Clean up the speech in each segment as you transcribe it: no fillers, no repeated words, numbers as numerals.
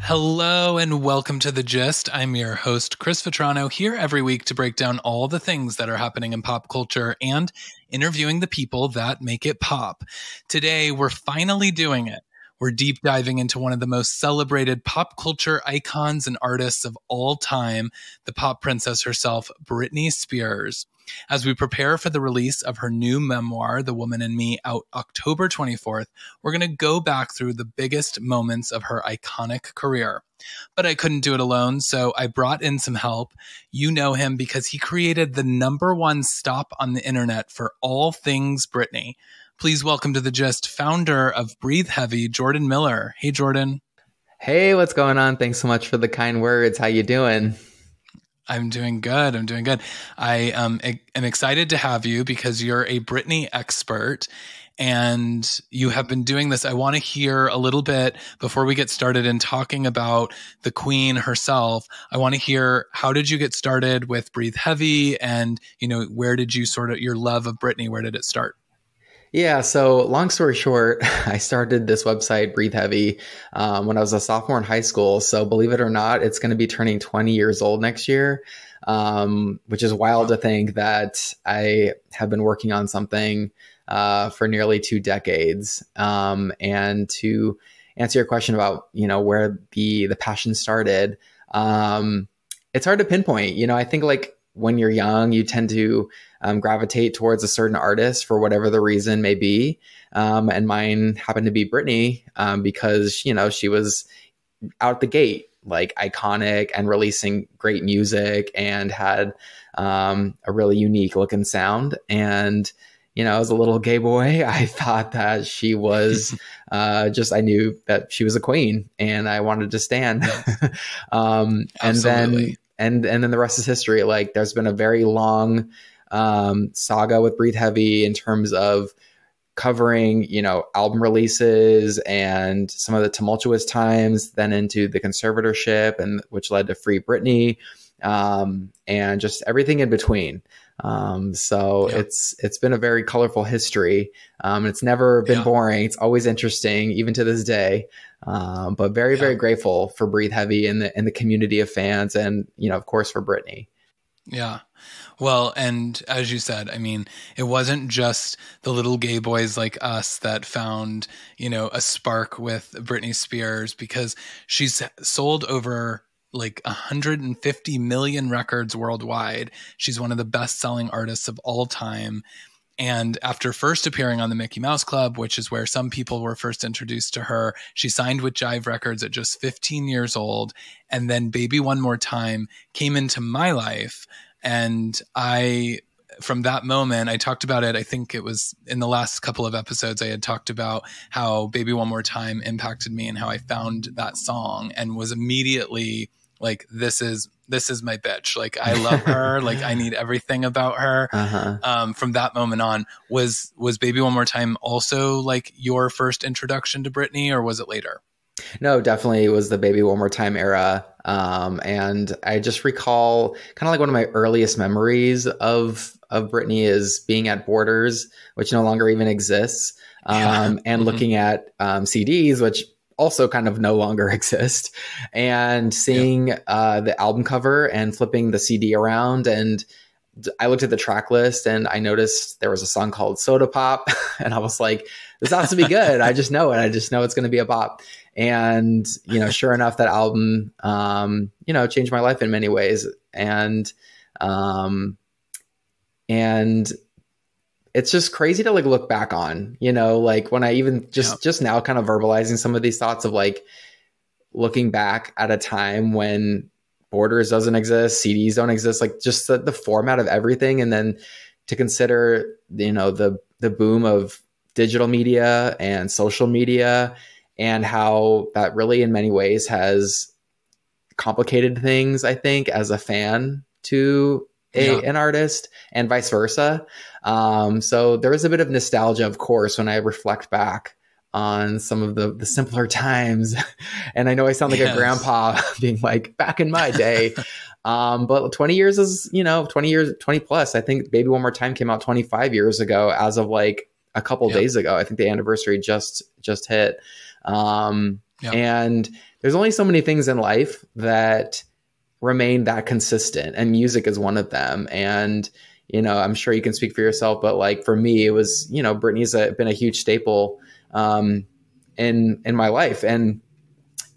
Hello and welcome to The Gist. I'm your host, Chris Vetrano, here every week to break down all the things that are happening in pop culture and interviewing the people that make it pop. Today, we're finally doing it. We're deep diving into one of the most celebrated pop culture icons and artists of all time, the pop princess herself, Britney Spears. As we prepare for the release of her new memoir, The Woman in Me, out October 24th, we're going to go back through the biggest moments of her iconic career. But I couldn't do it alone, so I brought in some help. You know him because he created the #1 stop on the internet for all things Britney. Please welcome to The Gist, founder of BreatheHeavy, Jordan Miller. Hey, Jordan. Hey, what's going on? Thanks so much for the kind words. How you doing? I'm doing good. I am excited to have you because you're a Britney expert and you have been doing this. I want to hear a little bit before we get started in talking about the Queen herself. I want to hear, how did you get started with Breathe Heavy, and, where did you your love of Britney, where did it start? Yeah, so long story short, I started this website, BreatheHeavy, when I was a sophomore in high school. So believe it or not, it's going to be turning 20 years old next year, which is wild to think that I have been working on something for nearly 2 decades. And to answer your question about, where the passion started, it's hard to pinpoint. I think when you're young, you tend to gravitate towards a certain artist for whatever the reason may be. And mine happened to be Britney because, she was out the gate, iconic and releasing great music and had a really unique look and sound. And, as a little gay boy, I thought that she was I knew that she was a queen and I wanted to stand. And then the rest is history. There's been a very long saga with Breathe Heavy in terms of covering, album releases and some of the tumultuous times, then into the conservatorship, and which led to Free Britney, and just everything in between. It's been a very colorful history. It's never been boring. It's always interesting, even to this day. But very grateful for Breathe Heavy and the community of fans, and of course for Britney. Yeah. Well, and as you said, it wasn't just the little gay boys like us that found, a spark with Britney Spears, because she's sold over 150 million records worldwide. She's one of the best-selling artists of all time. And after first appearing on the Mickey Mouse Club, which is where some people were first introduced to her, she signed with Jive Records at just 15 years old. And then Baby One More Time came into my life. And from that moment, I talked about it. I think it was in the last couple of episodes, I had talked about how Baby One More Time impacted me and how I found that song and was immediately this is my bitch. I love her. I need everything about her. From that moment on, was Baby One More Time also your first introduction to Britney, or was it later? No, definitely it was the Baby One More Time era. And I just recall kind of one of my earliest memories of Britney is being at Borders, which no longer even exists, and looking at CDs, which also kind of no longer exist, and seeing the album cover and flipping the CD around. And I looked at the track list and I noticed there was a song called Soda Pop. And I was like, this has to be good. I just know it. I just know it's going to be a bop. And, sure enough, that album, changed my life in many ways. And it's just crazy to look back on, when I even just now kind of verbalizing some of these thoughts of looking back at a time when Borders doesn't exist, CDs don't exist, just the format of everything. And then to consider, the boom of digital media and social media, and how that really in many ways has complicated things, I think, as a fan to an artist, and vice versa. So there is a bit of nostalgia, of course, when I reflect back on some of the simpler times. And I know I sound like a grandpa being back in my day. But 20 years is, 20 plus. I think Baby One More Time came out 25 years ago as of a couple days ago. I think the anniversary just hit. Yeah. And there's only so many things in life that remain that consistent, and music is one of them. And, you know, I'm sure you can speak for yourself, but like for me, it was, you know, Britney's been a huge staple in my life, and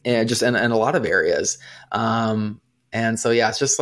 just in a lot of areas. And so, yeah, it's just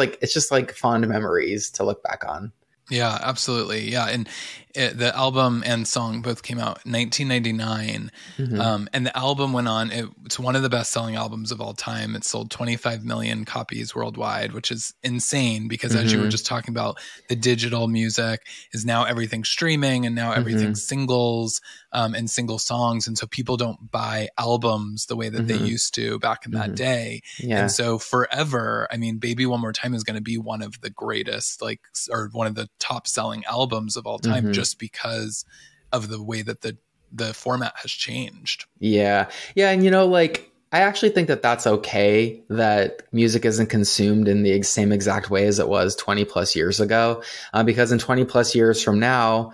like fond memories to look back on. Yeah, absolutely. Yeah. And the album and song both came out in 1999. And the album went on, it's one of the best selling albums of all time. It sold 25 million copies worldwide, which is insane because as you were just talking about, the digital music is now everything streaming, and now everything singles and single songs. And so people don't buy albums the way that they used to back in that day. Yeah. And so forever, I mean, Baby One More Time is going to be one of the greatest, like, or one of the top selling albums of all time, just because of the way that the format has changed. Yeah. Yeah. And, you know, like, I actually think that that's okay that music isn't consumed in the same exact way as it was 20 plus years ago, because in 20 plus years from now,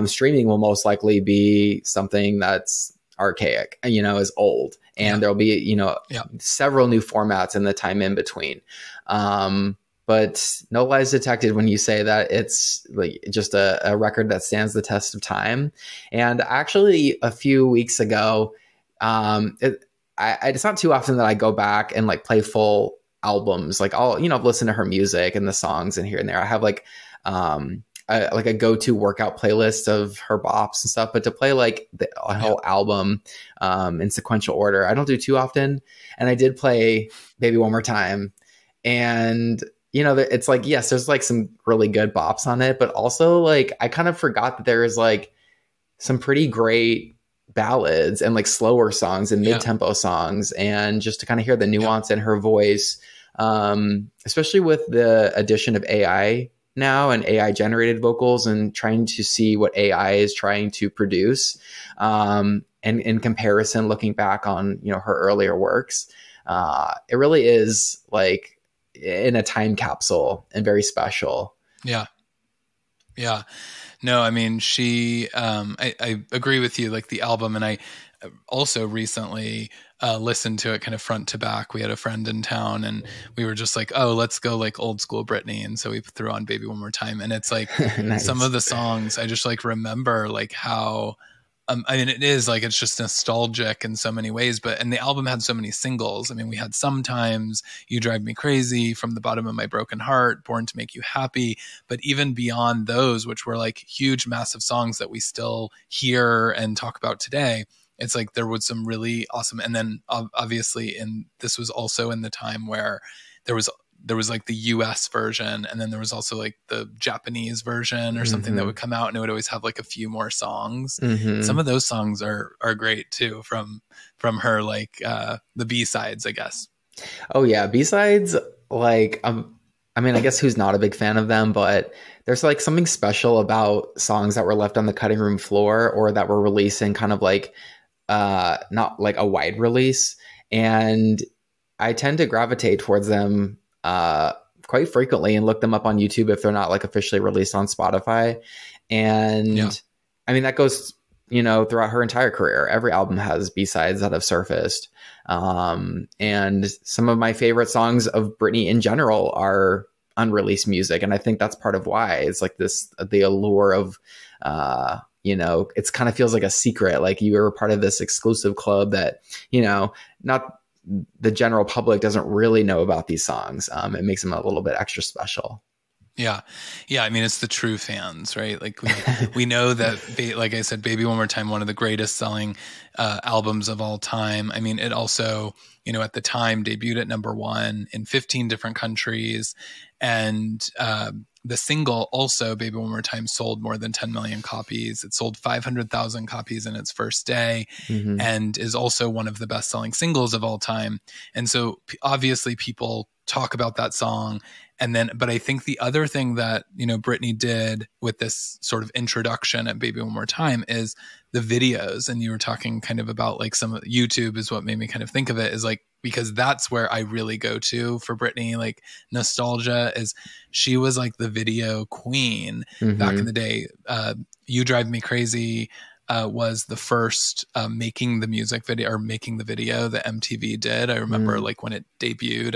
streaming will most likely be something that's archaic, you know, is old, and there'll be, you know, several new formats in the time in between. But no lies detected when you say that it's like just a record that stands the test of time. And actually, a few weeks ago, it's not too often that I go back and like play full albums. Like I'll, you know, listen to her music and the songs and here and there. I have like a go-to workout playlist of her bops and stuff. But to play like the whole album in sequential order, I don't do too often. And I did play Baby One More Time, and you know, it's like, yes, there's like some really good bops on it, but also like I kind of forgot that there is like some pretty great ballads and like slower songs and mid-tempo songs, and just to kind of hear the nuance in her voice, especially with the addition of AI now and AI generated vocals, and trying to see what AI is trying to produce. And in comparison, looking back on, you know, her earlier works, it really is like in a time capsule and very special. Yeah. Yeah. No, I mean, I agree with you, like the album. And I also recently listened to it kind of front to back. We had a friend in town and we were just like, oh, let's go like old school Britney. And so we threw on Baby One More Time. And it's like Nice. Some of the songs I just like remember like how, I mean, it is like, it's just nostalgic in so many ways, and the album had so many singles. I mean, we had Sometimes, You Drive Me Crazy, From the Bottom of My Broken Heart, Born to Make You Happy. But even beyond those, which were like huge, massive songs that we still hear and talk about today, it's like there was some really awesome. And then obviously this was also in the time where there was like the US version, and then there was also like the Japanese version or something that would come out, and it would always have like a few more songs. Some of those songs are great too from her, like the B-sides, I guess. Oh yeah. B-sides, like, I mean, I guess who's not a big fan of them, but there's like something special about songs that were left on the cutting room floor or that were releasing kind of like, not like a wide release. And I tend to gravitate towards them quite frequently and look them up on YouTube if they're not like officially released on Spotify. And I mean, that goes, you know, throughout her entire career. Every album has B-sides that have surfaced. And some of my favorite songs of Britney in general are unreleased music. And I think that's part of why it's like the allure of, you know, it's kind of feels like a secret, like you were part of this exclusive club that, you know, not the general public doesn't really know about these songs. It makes them a little bit extra special. Yeah. Yeah. I mean, it's the true fans, right? Like we know that, like I said, Baby One More Time, one of the greatest selling albums of all time. I mean, it also, you know, at the time debuted at #1 in 15 different countries. And the single also, Baby One More Time, sold more than 10 million copies. It sold 500,000 copies in its first day, and is also one of the best selling singles of all time. And so obviously people talk about that song. And then, but I think the other thing that, you know, Britney did with this sort of introduction at Baby One More Time is the videos. And you were talking kind of about like some of YouTube is what made me kind of think of it, is like, because that's where I really go to for Britney, like nostalgia, is she was like the video queen back in the day. You Drive Me Crazy, was the first making the music video or making the video that MTV did. I remember like when it debuted,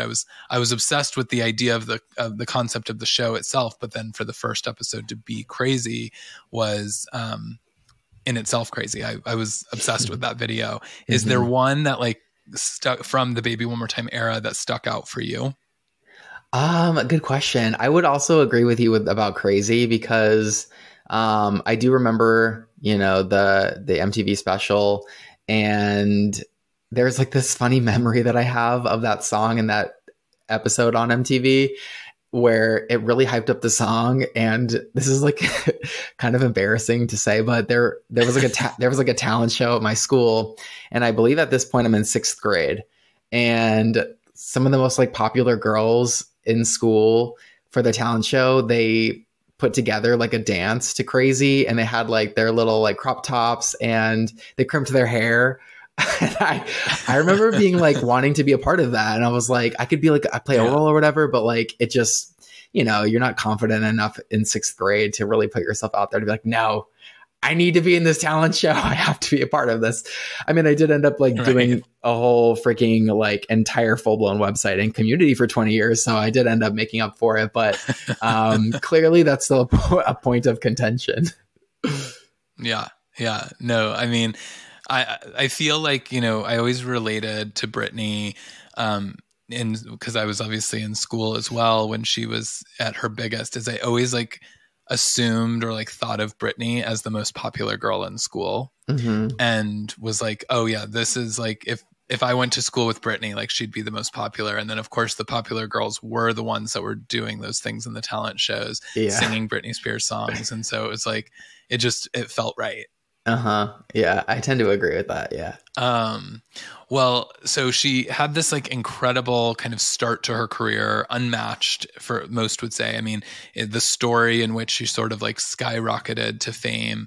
I was obsessed with the idea of the concept of the show itself, but then for the first episode to be crazy was in itself crazy. I was obsessed with that video. Is there one that like stuck from the Baby One More Time era that stuck out for you? Good question. I would also agree with you about Crazy because I do remember, you know, the MTV special, and there's like this funny memory that I have of that song and that episode on MTV where it really hyped up the song. And this is like kind of embarrassing to say, but there was like a talent show at my school, and I believe at this point I'm in 6th grade, and some of the most like popular girls in school for the talent show, they put together like a dance to Crazy, and they had like their little like crop tops and they crimped their hair. And I remember being like wanting to be a part of that. And I was like, I could be like, I play a role or whatever, but like, it just, you know, you're not confident enough in 6th grade to really put yourself out there to be like, no, I need to be in this talent show. I have to be a part of this. I mean, I did end up like doing a whole freaking like entire full blown website and community for 20 years. So I did end up making up for it, but clearly that's still a point of contention. Yeah. Yeah. No, I mean, I feel like, you know, I always related to Britney, because I was obviously in school as well when she was at her biggest, is I always like assumed or like thought of Britney as the most popular girl in school, and was like, oh yeah, this is like, if I went to school with Britney, like she'd be the most popular. And then of course the popular girls were the ones that were doing those things in the talent shows, singing Britney Spears songs. And so it was like, it felt right. Yeah, I tend to agree with that. Yeah. Well, so she had this like incredible kind of start to her career, unmatched for most would say. I mean, the story in which she sort of like skyrocketed to fame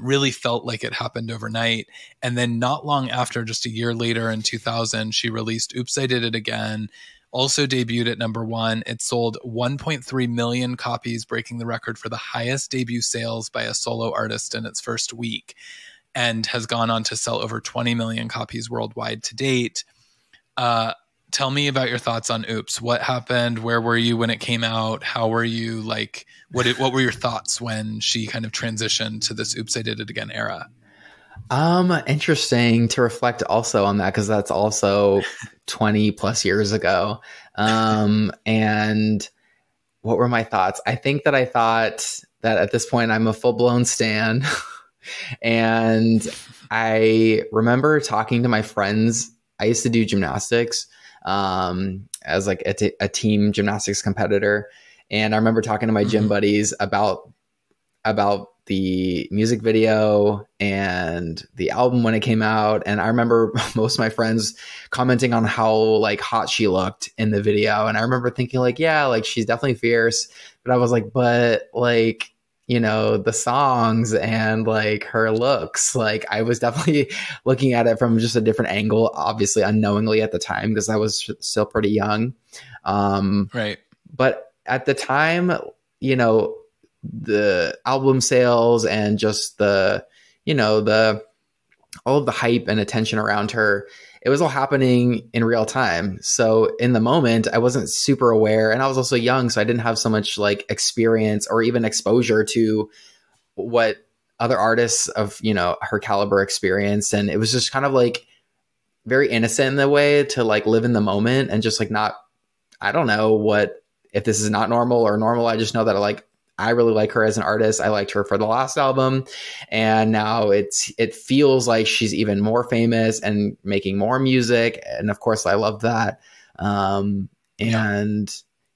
really felt like it happened overnight. And then not long after, just a year later in 2000, she released Oops, I Did It Again. Also debuted at #1. It sold 1.3 million copies, breaking the record for the highest debut sales by a solo artist in its first week, and has gone on to sell over 20 million copies worldwide to date. Tell me about your thoughts on Oops. What happened? Where were you when it came out? How were you like, what were your thoughts when she kind of transitioned to this Oops, I Did It Again era? Interesting to reflect also on that, because that's also 20 plus years ago. And what were my thoughts? I think that I thought that at this point I'm a full-blown stan. And I remember talking to my friends. I used to do gymnastics as like a team gymnastics competitor. And I remember talking to my gym buddies about the music video and the album when it came out. And I remember most of my friends commenting on how like hot she looked in the video. And I remember thinking like, yeah, like she's definitely fierce. But I was like, but like, you know, the songs and like her looks, like I was definitely looking at it from just a different angle, obviously unknowingly at the time, because I was still pretty young. Right. But at the time, you know, the album sales and just the, you know, all of the hype and attention around her, it was all happening in real time. So in the moment, I wasn't super aware, and I was also young, so I didn't have so much like experience or even exposure to what other artists of, you know, her caliber experienced. And it was just kind of like very innocent in the way to like live in the moment and just like not, I don't know what, if this is not normal or normal. I just know that I really like her as an artist. I liked her for the last album, and now it feels like she's even more famous and making more music. And of course I love that. And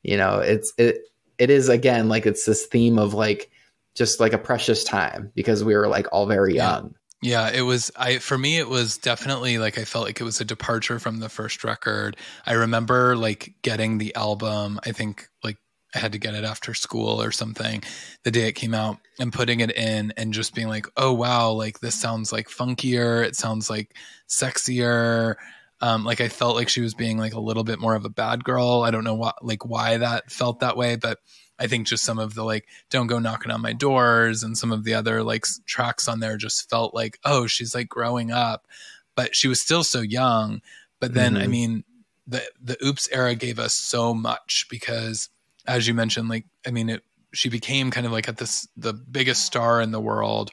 you know, it is again, like it's this theme of like, just like a precious time because we were like all very young. Yeah, it was, for me, it was definitely like, I felt like it was a departure from the first record. I remember like getting the album, I think like I had to get it after school or something the day it came out, and putting it in and just being like, oh wow, like this sounds like funkier. It sounds like sexier. Like I felt like she was being like a little bit more of a bad girl. I don't know why that felt that way, but I think just some of the like Don't Go Knocking on My Doors and some of the other like tracks on there just felt like, oh, she's like growing up, but she was still so young. But then, I mean, the Oops era gave us so much because, as you mentioned, like, I mean, she became kind of like the biggest star in the world.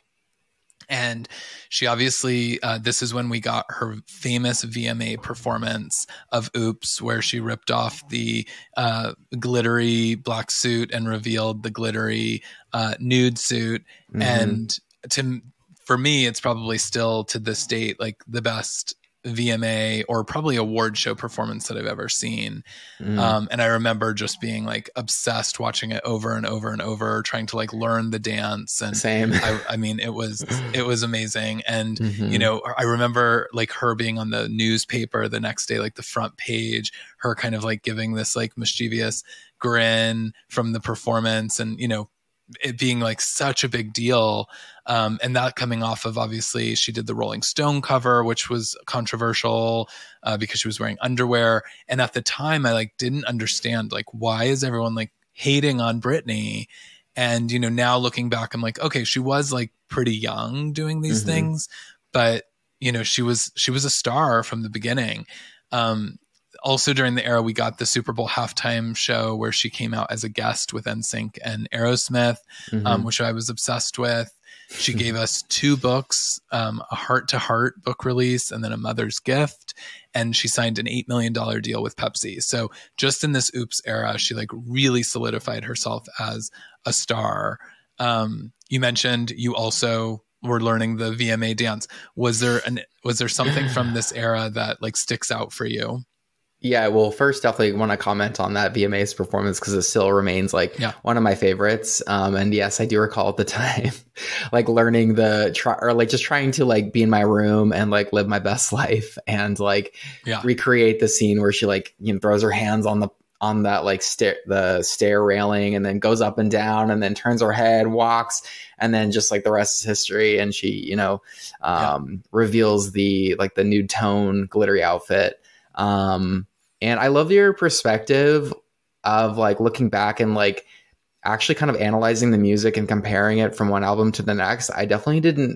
And she obviously, this is when we got her famous VMA performance of Oops, where she ripped off the glittery black suit and revealed the glittery nude suit. And for me, it's probably still to this date, like the best VMA or probably award show performance that I've ever seen. And I remember just being like obsessed watching it over and over and over, trying to like learn the dance. And same. I mean, it was amazing. And, you know, I remember like her being on the newspaper the next day, like the front page, her kind of like giving this like mischievous grin from the performance and, you know, it being like such a big deal. And that coming off of, obviously she did the Rolling Stone cover, which was controversial because she was wearing underwear. And at the time I like didn't understand, like, why is everyone like hating on Britney? And, you know, now looking back, I'm like, okay, she was like pretty young doing these things, but you know, she was a star from the beginning. Also during the era, we got the Super Bowl halftime show where she came out as a guest with NSYNC and Aerosmith, which I was obsessed with. She gave us 2 books, a Heart to Heart book release, and then a Mother's Gift. And she signed an $8 million deal with Pepsi. So just in this Oops era, she like really solidified herself as a star. You mentioned you also were learning the VMA dance. Was there something from this era that like sticks out for you? Yeah, well, first, definitely want to comment on that VMA's performance because it still remains like one of my favorites. And yes, I do recall at the time, like learning just trying to like be in my room and like live my best life and like recreate the scene where she like, you know, throws her hands on that like the stair railing and then goes up and down and then turns her head, walks, and then just like the rest is history. And she, you know, reveals the nude tone glittery outfit. And I love your perspective of like looking back and like actually kind of analyzing the music and comparing it from one album to the next. I definitely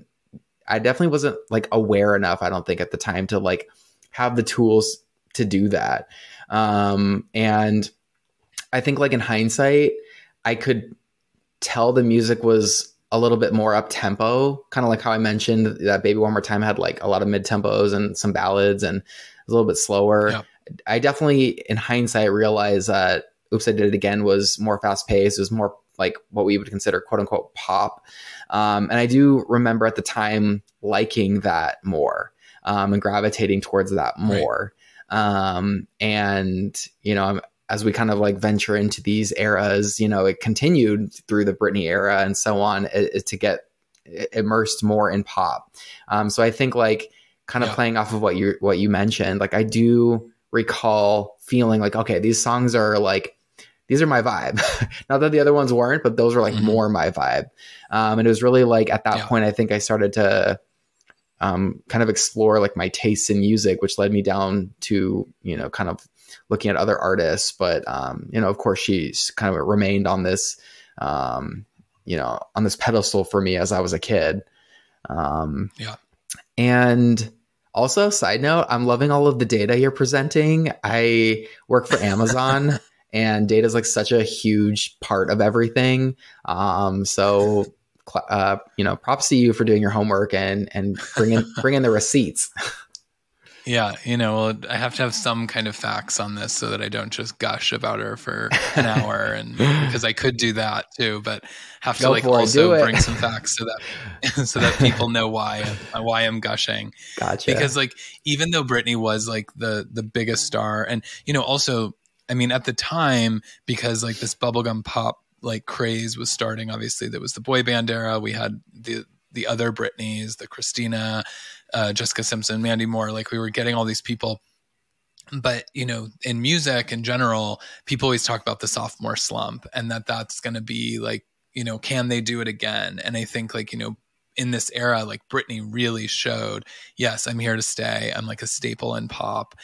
wasn't like aware enough, I don't think at the time, to like have the tools to do that. And I think like in hindsight, I could tell the music was a little bit more up tempo, kind of like how I mentioned that Baby One More Time had like a lot of mid tempos and some ballads and a little bit slower. Yeah. I definitely, in hindsight, realized that Oops, I Did It Again was more fast paced. It was more like what we would consider quote unquote pop. And I do remember at the time liking that more and gravitating towards that more. Right. And, you know, as we kind of like venture into these eras, you know, it continued through the Britney era and so on to get immersed more in pop. So I think like kind of playing off of what you mentioned, like I do recall feeling like, okay, these songs are like, these are my vibe. Not that the other ones weren't, but those were like more my vibe. And it was really like at that point, I think I started to kind of explore like my tastes in music, which led me down to, you know, kind of looking at other artists. But, you know, of course, she's kind of remained on this, you know, on this pedestal for me as I was a kid. And also, side note, I'm loving all of the data you're presenting. I work for Amazon and data is like such a huge part of everything. So, you know, props to you for doing your homework and bring in the receipts. Yeah, you know, well, I have to have some kind of facts on this so that I don't just gush about her for an hour, and because I could do that too, but have to like also bring some facts so that people know why I'm gushing. Gotcha. Because like even though Britney was like the biggest star, and you know, also I mean at the time, because like this bubblegum pop like craze was starting. Obviously, there was the boy band era. We had the other Britneys, the Christina, Jessica Simpson, Mandy Moore, like we were getting all these people. But, you know, in music in general, people always talk about the sophomore slump and that's going to be like, you know, can they do it again? And I think like, you know, in this era, like Britney really showed, yes, I'm here to stay. I'm like a staple in pop.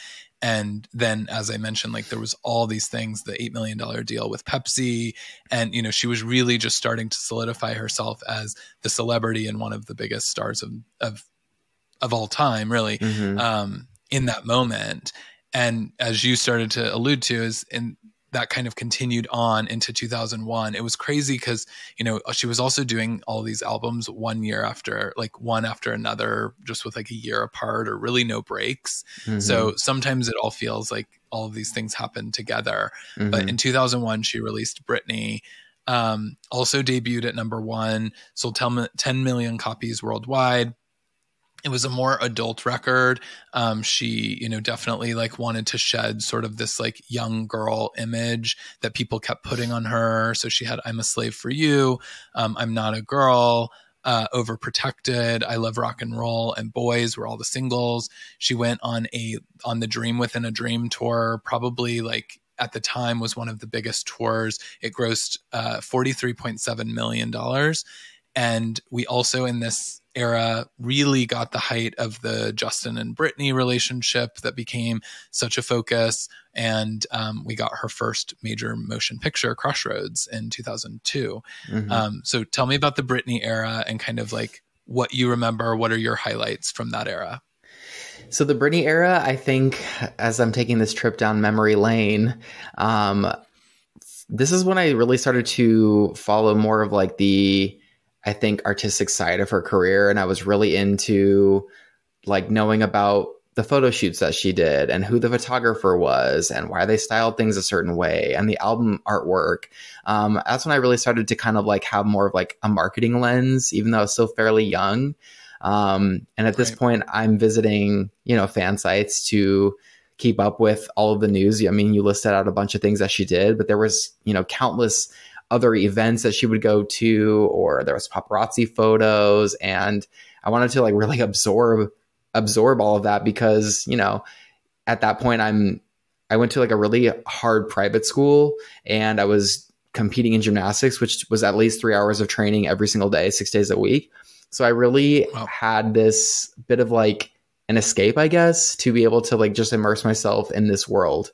And then, as I mentioned, like there was all these things, the $8 million deal with Pepsi. And, you know, she was really just starting to solidify herself as the celebrity and one of the biggest stars of all time, really, in that moment. And as you started to allude to, is in that kind of continued on into 2001. It was crazy because, you know, she was also doing all these albums one after another, just with like a year apart or really no breaks. So sometimes it all feels like all of these things happen together. But in 2001, she released Britney, also debuted at #1, sold 10 million copies worldwide. It was a more adult record. She, you know, definitely like wanted to shed sort of this like young girl image that people kept putting on her. So she had "I'm a Slave for You," "I'm Not a Girl," "Overprotected," "I Love Rock and Roll," and "Boys" were all the singles. She went on the Dream Within a Dream tour, probably like at the time was one of the biggest tours. It grossed $43.7 million. And we also in this era really got the height of the Justin and Britney relationship that became such a focus. And we got her first major motion picture, Crossroads, in 2002. So tell me about the Britney era and kind of like what you remember. What are your highlights from that era? So the Britney era, I think, as I'm taking this trip down memory lane, this is when I really started to follow more of like the, I think, artistic side of her career. And I was really into like knowing about the photo shoots that she did and who the photographer was and why they styled things a certain way and the album artwork. That's when I really started to kind of like have more of like a marketing lens, even though I was still fairly young. And at this point I'm visiting, you know, fan sites to keep up with all of the news. I mean, you listed out a bunch of things that she did, but there was, you know, countless other events that she would go to, or there was paparazzi photos. And I wanted to like really absorb all of that because, you know, at that point I went to like a really hard private school and I was competing in gymnastics, which was at least 3 hours of training every single day, 6 days a week. So I really had this bit of like an escape, I guess, to be able to like just immerse myself in this world.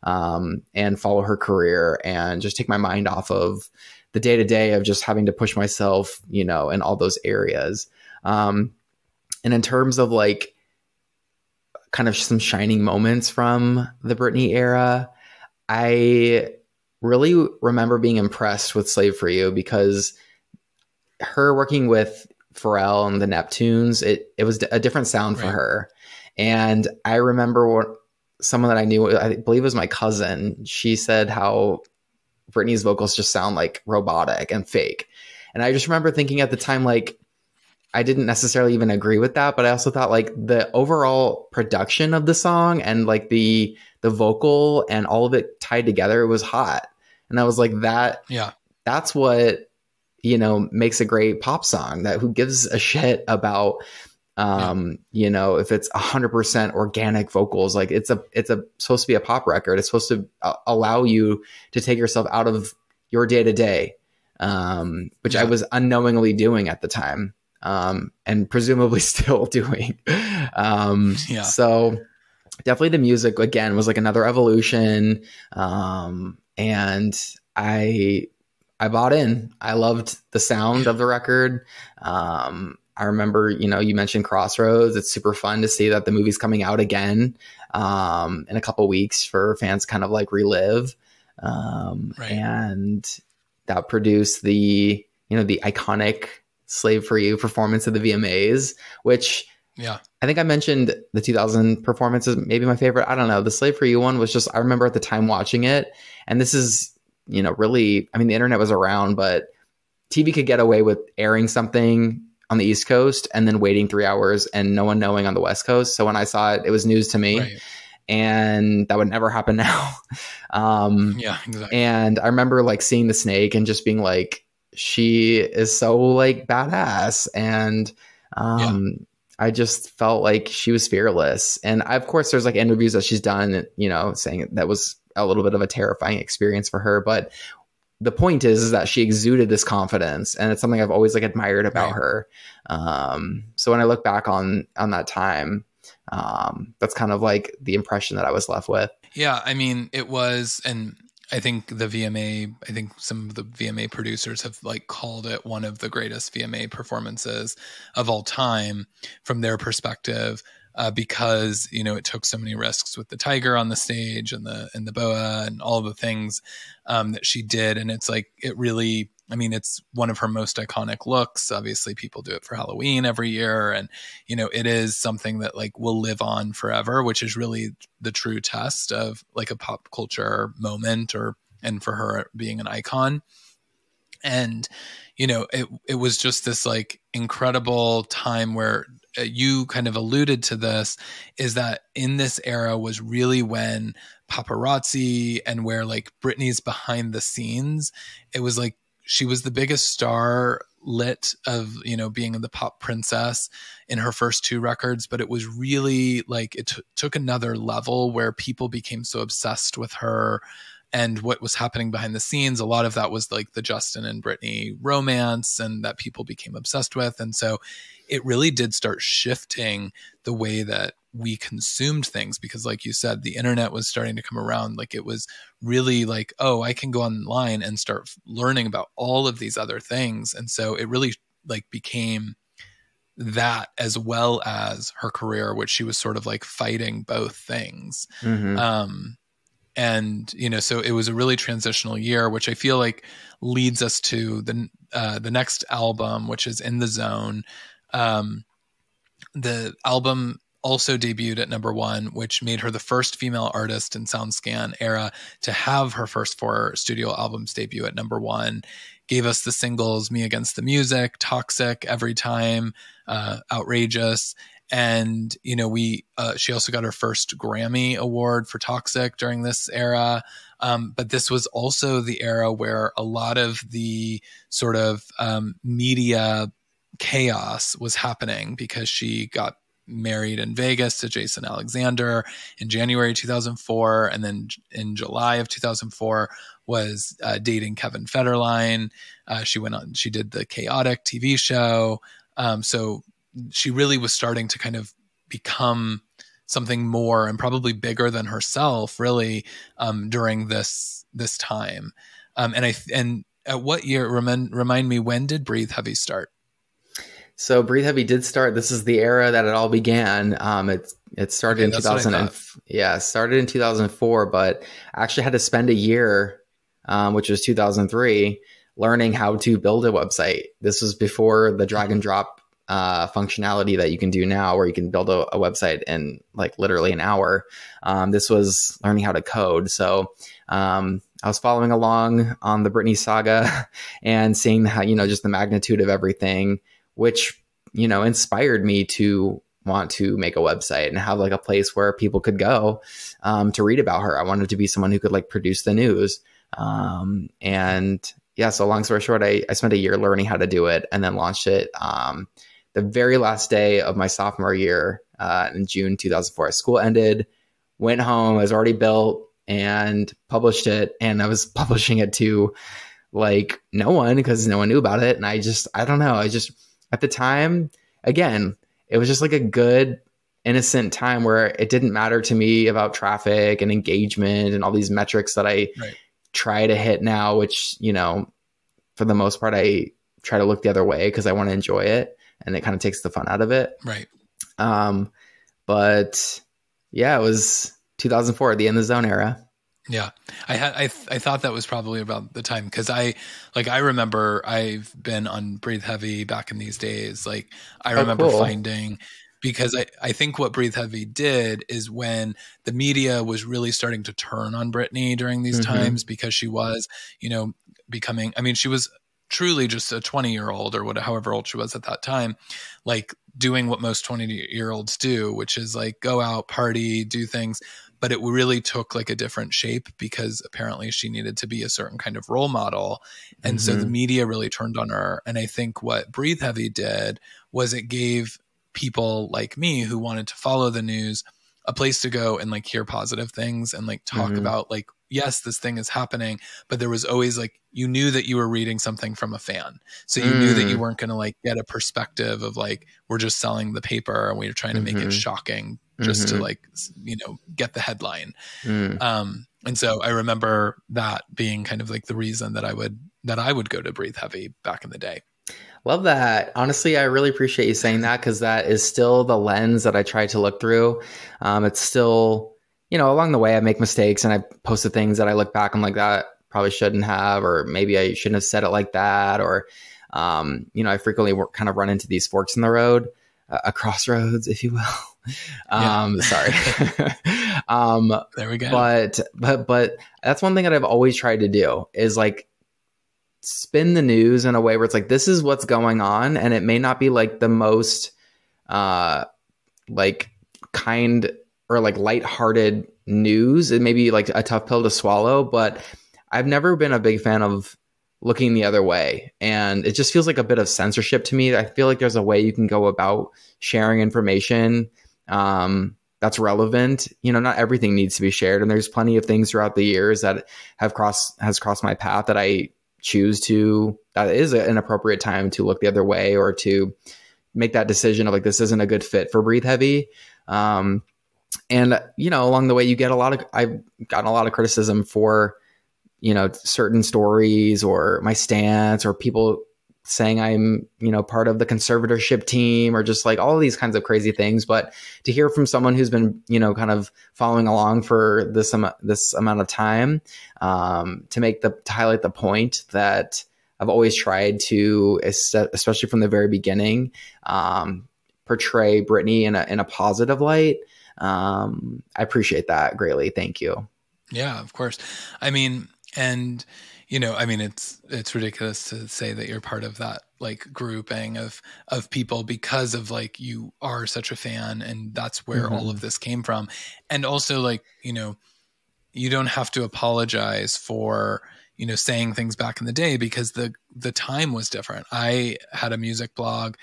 And follow her career and just take my mind off of the day to day of just having to push myself, you know, in all those areas. And in terms of like kind of some shining moments from the Britney era, I really remember being impressed with "Slave for You" because her working with Pharrell and the Neptunes, it was a different sound for her. And I remember someone that I knew, I believe it was my cousin, she said how Britney's vocals just sound like robotic and fake. And I just remember thinking at the time, like, I didn't necessarily even agree with that, but I also thought like the overall production of the song and like the vocal and all of it tied together, it was hot. And I was like, that's what, you know, makes a great pop song. That who gives a shit about you know, if it's 100% organic vocals, like it's supposed to be a pop record. It's supposed to allow you to take yourself out of your day to day, which I was unknowingly doing at the time, and presumably still doing. So definitely the music again was like another evolution. And I bought in. I loved the sound of the record. I remember, you know, you mentioned Crossroads. It's super fun to see that the movie's coming out again in a couple weeks for fans to kind of like relive. And that produced the, you know, the iconic "Slave for You" performance of the VMAs, which I think I mentioned the 2000 performance is maybe my favorite. I don't know. The "Slave for You" one was just, I remember at the time watching it. And this is, you know, really, I mean, the internet was around, but TV could get away with airing something on the East Coast and then waiting 3 hours and no one knowing on the West Coast. So when I saw it, it was news to me, and that would never happen now. Exactly. And I remember like seeing the snake and just being like, she is so like badass. And I just felt like she was fearless. And of course there's like interviews that she's done, you know, saying that was a little bit of a terrifying experience for her. But the point is that she exuded this confidence, and it's something I've always like admired about her. So when I look back on that time, That's kind of like the impression that I was left with. Yeah, I mean, it was, and I think I think some of the VMA producers have like called it one of the greatest VMA performances of all time from their perspective, because, you know, it took so many risks with the tiger on the stage and the boa and all the things that she did. And it's like, it really, I mean, it's one of her most iconic looks. Obviously, people do it for Halloween every year. And, you know, it is something that like will live on forever, which is really the true test of like a pop culture moment, and for her being an icon. And, you know, it was just this like incredible time where you kind of alluded to this, is that in this era was really when paparazzi and where like Britney's behind the scenes, it was like, she was the biggest star lit of, you know, being the pop princess in her first 2 records, but it was really like it took another level where people became so obsessed with her and what was happening behind the scenes. A lot of that was like the Justin and Britney romance, and that people became obsessed with. And so it really did start shifting the way that we consumed things, because like you said, the internet was starting to come around. Like it was really like, oh, I can go online and start learning about all of these other things. And so it really like became that, as well as her career, which she was sort of like fighting both things. And, you know, so it was a really transitional year, which I feel like leads us to the next album, which is In the Zone. The album also debuted at #1, which made her the first female artist in SoundScan era to have her first 4 studio albums debut at #1. Gave us the singles Me Against the Music, Toxic, Every Time, Outrageous. And, you know, she also got her first Grammy award for Toxic during this era. But this was also the era where a lot of the sort of media chaos was happening, because she got married in Vegas to Jason Alexander in January 2004. And then in July of 2004 was dating Kevin Federline. She did the Chaotic TV show. So she really was starting to kind of become something more and probably bigger than herself, really, during this time. And at what year, remind me, when did Breathe Heavy start? So Breathe Heavy did start. This is the era that it all began. It started in 2000. Started in 2004, but I actually had to spend a year, which was 2003, learning how to build a website. This was before the drag and drop functionality that you can do now, where you can build a website in like literally an hour. This was learning how to code. So I was following along on the Britney saga and seeing how, you know, just the magnitude of everything, which, you know, inspired me to want to make a website and have like a place where people could go to read about her. I wanted to be someone who could like produce the news. And yeah, so long story short, I spent a year learning how to do it and then launched it the very last day of my sophomore year in June 2004. School ended, went home, it was already built, and published it. And I was publishing it to like no one, because no one knew about it. And I don't know. At the time, again, it was just like a good, innocent time where it didn't matter to me about traffic and engagement and all these metrics that I try to hit now, which, you know, for the most part, I try to look the other way because I want to enjoy it, and it kind of takes the fun out of it. Right. But yeah, it was 2004, the In the Zone era. Yeah. I thought that was probably about the time, because I remember I've been on Breathe Heavy back in these days. Like I remember finding, because I think what Breathe Heavy did is when the media was really starting to turn on Britney during these times, because she was, you know, becoming, I mean, she was truly just a 20-year-old or however old she was at that time, like doing what most 20-year-olds do, which is like go out, party, do things. But it really took like a different shape, because apparently she needed to be a certain kind of role model. And so the media really turned on her. And I think what Breathe Heavy did was it gave people like me who wanted to follow the news a place to go and like hear positive things and like talk about like, yes, this thing is happening, but there was always like, you knew that you were reading something from a fan. So you knew that you weren't going to like get a perspective of like, we're just selling the paper and we were trying to make it shocking just to like, you know, get the headline. And so I remember that being kind of like the reason that I would go to Breathe Heavy back in the day. Love that. Honestly, I really appreciate you saying that, because that is still the lens that I try to look through. It's still, you know, along the way I make mistakes and I posted things that I look back, I'm like, that probably shouldn't have, or maybe I shouldn't have said it like that. Or, you know, I frequently kind of run into these forks in the road, a crossroads, if you will. Sorry. There we go. But that's one thing that I've always tried to do is like spin the news in a way where it's like, this is what's going on. And it may not be like the most, like kind or like lighthearted news. It may be like a tough pill to swallow, but I've never been a big fan of looking the other way. And it just feels like a bit of censorship to me. I feel like there's a way you can go about sharing information that's relevant. You know, not everything needs to be shared. And there's plenty of things throughout the years that has crossed my path that I choose to, that is an appropriate time to look the other way or to make that decision of like, this isn't a good fit for Breathe Heavy. And, you know, along the way, I've gotten a lot of criticism for, you know, certain stories or my stance, or people saying I'm, you know, part of the conservatorship team, or just like all of these kinds of crazy things. But to hear from someone who's been, you know, kind of following along for this amount of time, to highlight the point that I've always tried to, especially from the very beginning, portray Britney in a positive light. I appreciate that greatly. Thank you. Yeah, of course. I mean, and you know, I mean, it's ridiculous to say that you're part of that like grouping of people because of like, you are such a fan and that's where all of this came from. And also like, you know, you don't have to apologize for, you know, saying things back in the day because the time was different. I had a music blog,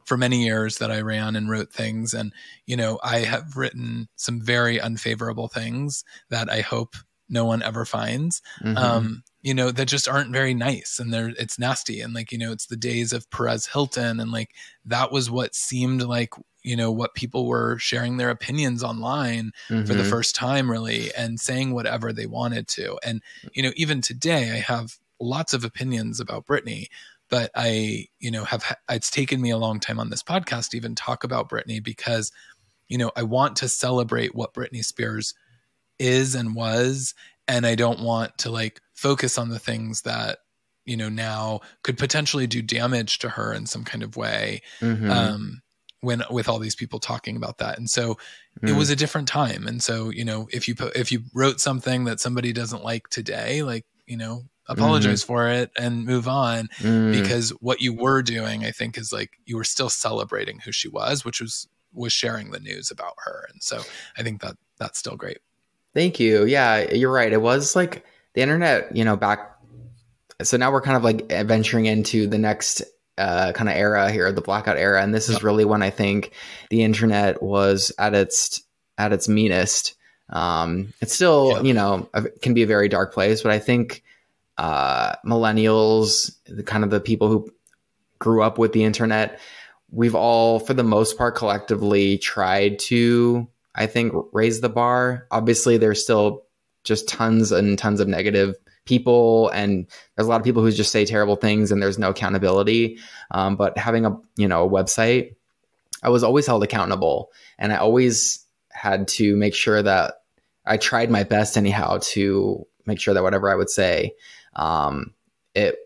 for many years that I ran and wrote things. And, you know, I have written some very unfavorable things that I hope no one ever finds, you know, that just aren't very nice. And it's nasty. And like, you know, it's the days of Perez Hilton. And like, that was what seemed like, you know, what people were sharing their opinions online for the first time, really, and saying whatever they wanted to. And, you know, even today I have lots of opinions about Britney, but I, you know, it's taken me a long time on this podcast to even talk about Britney because, you know, I want to celebrate what Britney Spears is and was, and I don't want to like focus on the things that, you know, now could potentially do damage to her in some kind of way, when with all these people talking about that. And so it was a different time. And so, you know, if you wrote something that somebody doesn't like today, like, you know, apologize for it and move on, because what you were doing, I think, is like you were still celebrating who she was, which was sharing the news about her. And so I think that that's still great. Thank you. Yeah, you're right. It was like the internet, you know, back. So now we're kind of like venturing into the next kind of era here, the blackout era. And this is really when I think the internet was at its meanest. It's still, you know, can be a very dark place, but I think millennials, the people who grew up with the internet, we've all, for the most part, collectively tried to, I think, raise the bar. Obviously, there's still just tons and tons of negative people, and there's a lot of people who just say terrible things, and there's no accountability. But having a website, I was always held accountable, and I always had to make sure that I tried my best anyhow to make sure that whatever I would say, it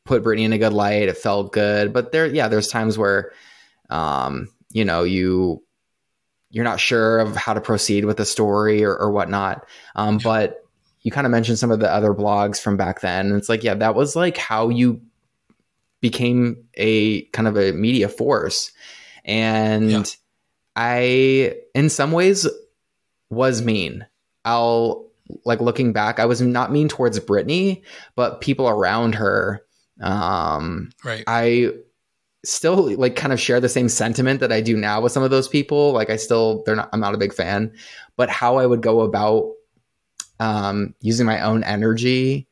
put Britney in a good light. It felt good, but there's times where, you know, you're not sure of how to proceed with the story or whatnot. But you kind of mentioned some of the other blogs from back then. And it's like, yeah, that was like how you became a kind of a media force. And I, in some ways, was mean. Looking back, I was not mean towards Britney, but people around her. Right. still like kind of share the same sentiment that I do now with some of those people. Like I'm not a big fan, but how I would go about using my own energy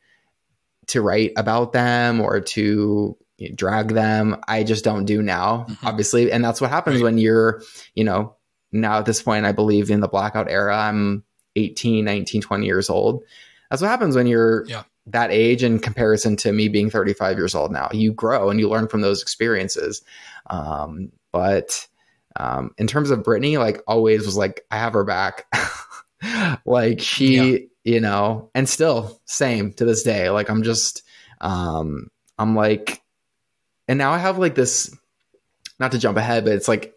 to write about them or to drag them, I just don't do now, obviously. And that's what happens when you're, now at this point, I believe in the blackout era, I'm 18, 19, 20 years old. That's what happens when you're that age in comparison to me being 35 years old now. You grow and you learn from those experiences. But in terms of Britney, like always was like, I have her back. Like she, and still same to this day. Like I'm just, I'm like, and now I have like this, not to jump ahead, but it's like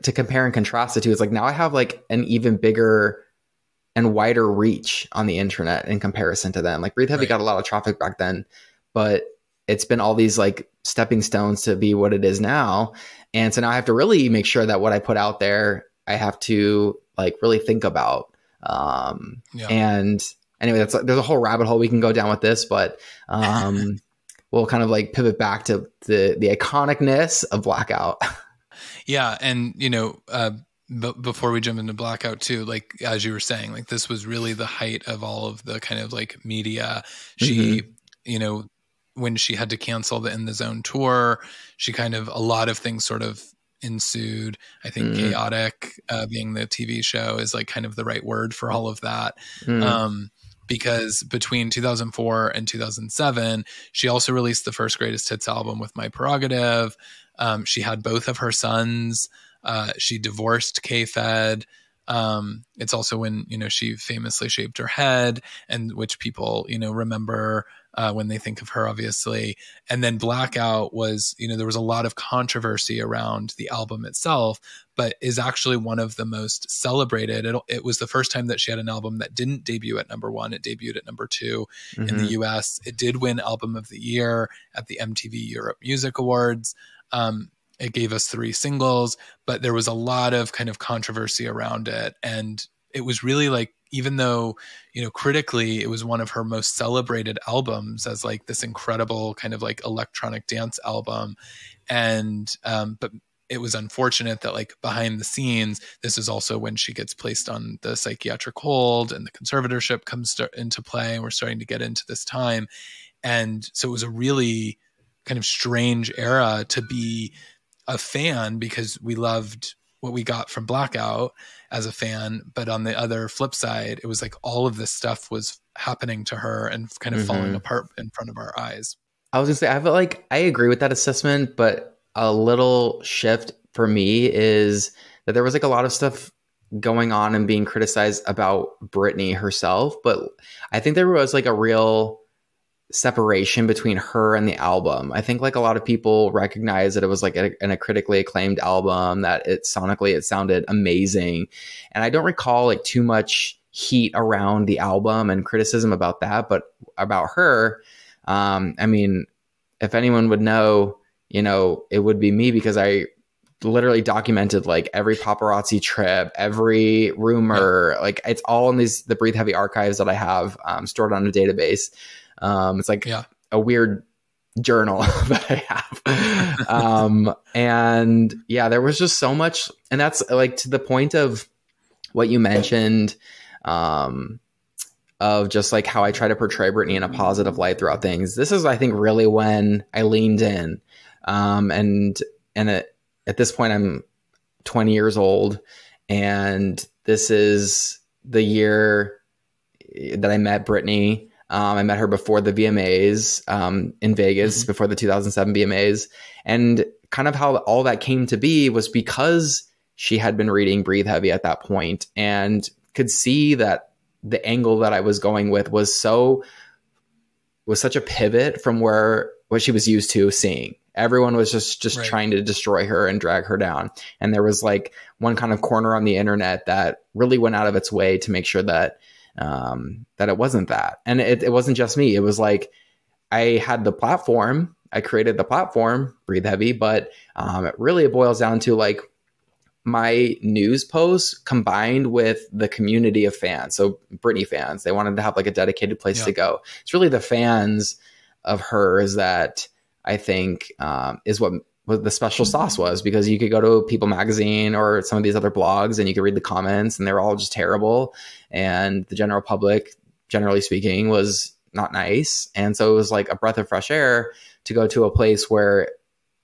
to compare and contrast the two. It's like now I have like an even bigger and wider reach on the internet in comparison to them. Like BreatheHeavy got a lot of traffic back then, but it's been all these like stepping stones to be what it is now. And so now I have to really make sure that what I put out there, I have to like really think about. And anyway, there's a whole rabbit hole we can go down with this, but we'll kind of like pivot back to the iconicness of Blackout. Yeah. And, before we jump into Blackout too, like, as you were saying, like this was really the height of all of the kind of like media. She, when she had to cancel the In the Zone tour, a lot of things sort of ensued. I think chaotic being the TV show is like kind of the right word for all of that. Because between 2004 and 2007, she also released the first greatest hits album with My Prerogative. She had both of her sons. She divorced K-Fed. It's also when, she famously shaved her head, and which people, remember when they think of her, obviously. And then Blackout was, there was a lot of controversy around the album itself, but is actually one of the most celebrated. It was the first time that she had an album that didn't debut at number one. It debuted at number two in the US. It did win Album of the Year at the MTV Europe Music Awards. It gave us 3 singles, but there was a lot of kind of controversy around it. And it was really like, even though, critically it was one of her most celebrated albums as like this incredible kind of like electronic dance album. And, but it was unfortunate that like behind the scenes, this is also when she gets placed on the psychiatric hold and the conservatorship comes into play. And we're starting to get into this time. And so it was a really kind of strange era to be a fan, because we loved what we got from Blackout as a fan. But on the other flip side, it was like all of this stuff was happening to her and kind of falling apart in front of our eyes. I was gonna say, I feel like I agree with that assessment, but a little shift for me is that there was like a lot of stuff going on and being criticized about Britney herself. But I think there was like a real separation between her and the album. I think like a lot of people recognize that it was like a critically acclaimed album, that sonically it sounded amazing. And I don't recall like too much heat around the album and criticism about that, but about her, I mean, if anyone would know, it would be me, because I literally documented like every paparazzi trip, every rumor, like it's all in the BreatheHeavy archives that I have stored on a database. It's like a weird journal that I have. And yeah, there was just so much. And that's like to the point of what you mentioned, of just like how I try to portray Britney in a positive light throughout things. This is, I think, really when I leaned in. And at this point, I'm 20 years old, and this is the year that I met Britney. I met her before the VMAs in Vegas, before the 2007 VMAs. And kind of how all that came to be was because she had been reading BreatheHeavy at that point and could see that the angle that I was going with was such a pivot from what she was used to seeing. Everyone was just right, trying to destroy her and drag her down. And there was like one kind of corner on the internet that really went out of its way to make sure that it wasn't that. And it wasn't just me. It was like, I had the platform, I created the platform, BreatheHeavy, but it boils down to like my news posts combined with the community of fans. So Britney fans, they wanted to have like a dedicated place to go. It's really the fans of hers that I think is what what the special sauce was, because you could go to People Magazine or some of these other blogs and you could read the comments and they were all just terrible. And the general public, generally speaking, was not nice. And so it was like a breath of fresh air to go to a place where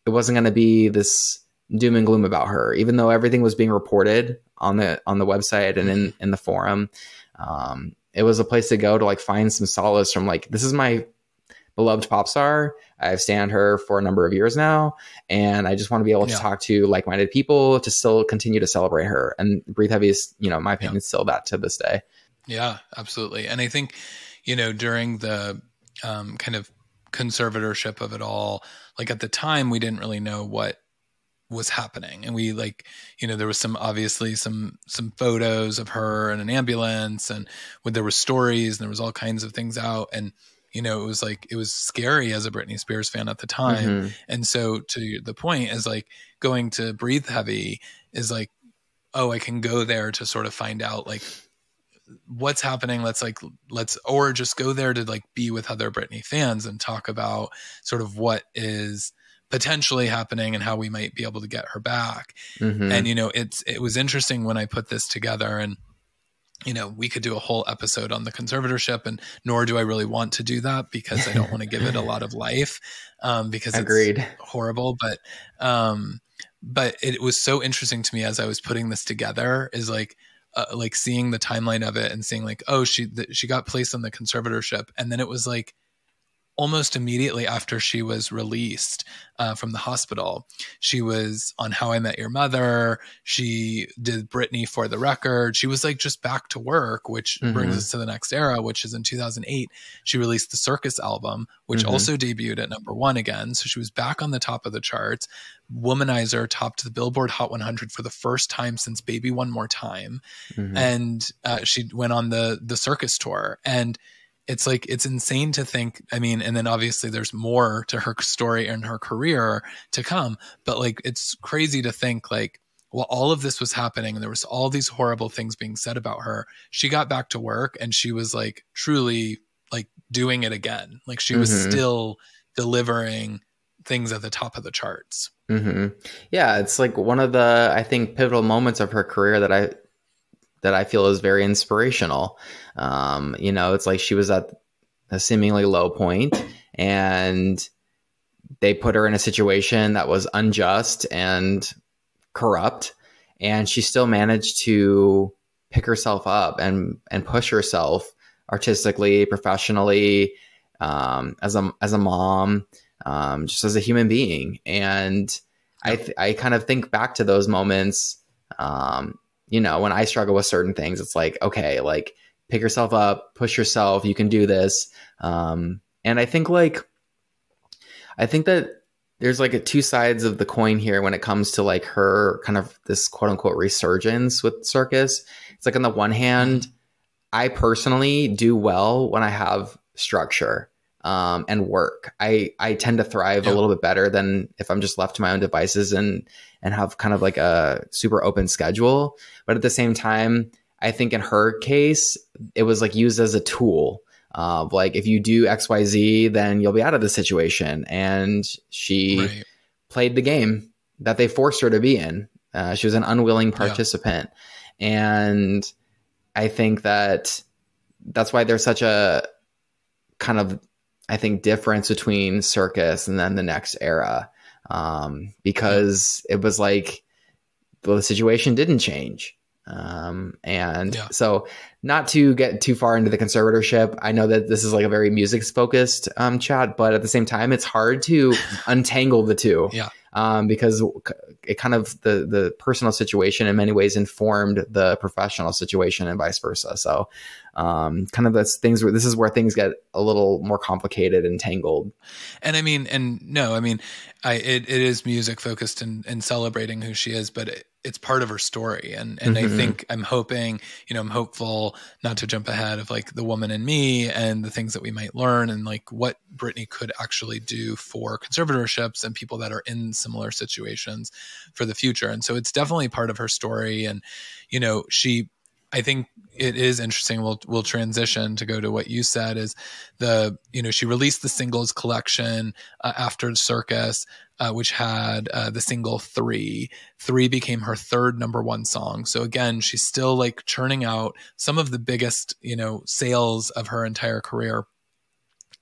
it wasn't going to be this doom and gloom about her, even though everything was being reported on the website and in the forum. It was a place to go to like find some solace from like, this is my beloved pop star. I've stand her for a number of years now. And I just want to be able to talk to like-minded people to still continue to celebrate her. And Breathe Heavy is, you know, in my opinion, still that to this day. Yeah, absolutely. And I think, you know, during the kind of conservatorship of it all, like at the time, we didn't really know what was happening. And we like, you know, there was obviously some photos of her in an ambulance, and there were stories and there was all kinds of things out. And, you know, it was scary as a Britney Spears fan at the time. And so to the point is like going to Breathe Heavy is like, oh, I can go there to sort of find out like what's happening. Or just go there to like be with other Britney fans and talk about sort of what is potentially happening and how we might be able to get her back. And, you know, it was interesting when I put this together, and, you know, we could do a whole episode on the conservatorship, and nor do I really want to do that because I don't want to give it a lot of life, because Agreed. It's horrible. But it was so interesting to me as I was putting this together is like seeing the timeline of it and seeing like, oh, she got placed on the conservatorship. And then it was like, almost immediately after she was released from the hospital, she was on How I Met Your Mother. She did Britney for the Record. She was like just back to work, which brings us to the next era, which is in 2008. She released the Circus album, which also debuted at #1 again. So she was back on the top of the charts. Womanizer topped the Billboard Hot 100 for the first time since Baby One More Time. And she went on the Circus tour. And it's like, it's insane to think, I mean, and then obviously there's more to her story and her career to come, but like, it's crazy to think like, well, all of this was happening and there was all these horrible things being said about her. She got back to work and she was like truly like doing it again. Like she was still delivering things at the top of the charts. Yeah. It's like one of the, I think, pivotal moments of her career that I feel is very inspirational. You know, it's like she was at a seemingly low point and they put her in a situation that was unjust and corrupt, and she still managed to pick herself up and push herself artistically, professionally, as a mom, just as a human being. And I kind of think back to those moments, you know, when I struggle with certain things, it's like, okay, like pick yourself up, push yourself, you can do this. And I think that there's like two sides of the coin here when it comes to like her kind of this quote unquote resurgence with Circus. It's like on the one hand, I personally do well when I have structure, and work. I tend to thrive a little bit better than if I'm just left to my own devices and have kind of like a super open schedule. But at the same time, I think in her case, it was like used as a tool of like, if you do XYZ, then you'll be out of the situation. And she played the game that they forced her to be in. She was an unwilling participant. And I think that's why there's such a kind of, I think, difference between Circus and then the next era. Because it was like, well, the situation didn't change. So not to get too far into the conservatorship, I know that this is like a very music focused chat, but at the same time, it's hard to untangle the two. Because it kind of the personal situation in many ways informed the professional situation and vice versa. So kind of this is where things get a little more complicated and tangled. And I mean, it is music focused and celebrating who she is, but it's part of her story. And I think I'm hopeful, not to jump ahead, of like The Woman in Me and the things that we might learn and like what Britney could actually do for conservatorships and people that are in similar situations for the future. And so it's definitely part of her story. And, you know, I think it is interesting. We'll transition to go to what you said is she released the singles collection after Circus. which had the single Three. Three became her third number one song. So again, she's still like churning out some of the biggest, sales of her entire career.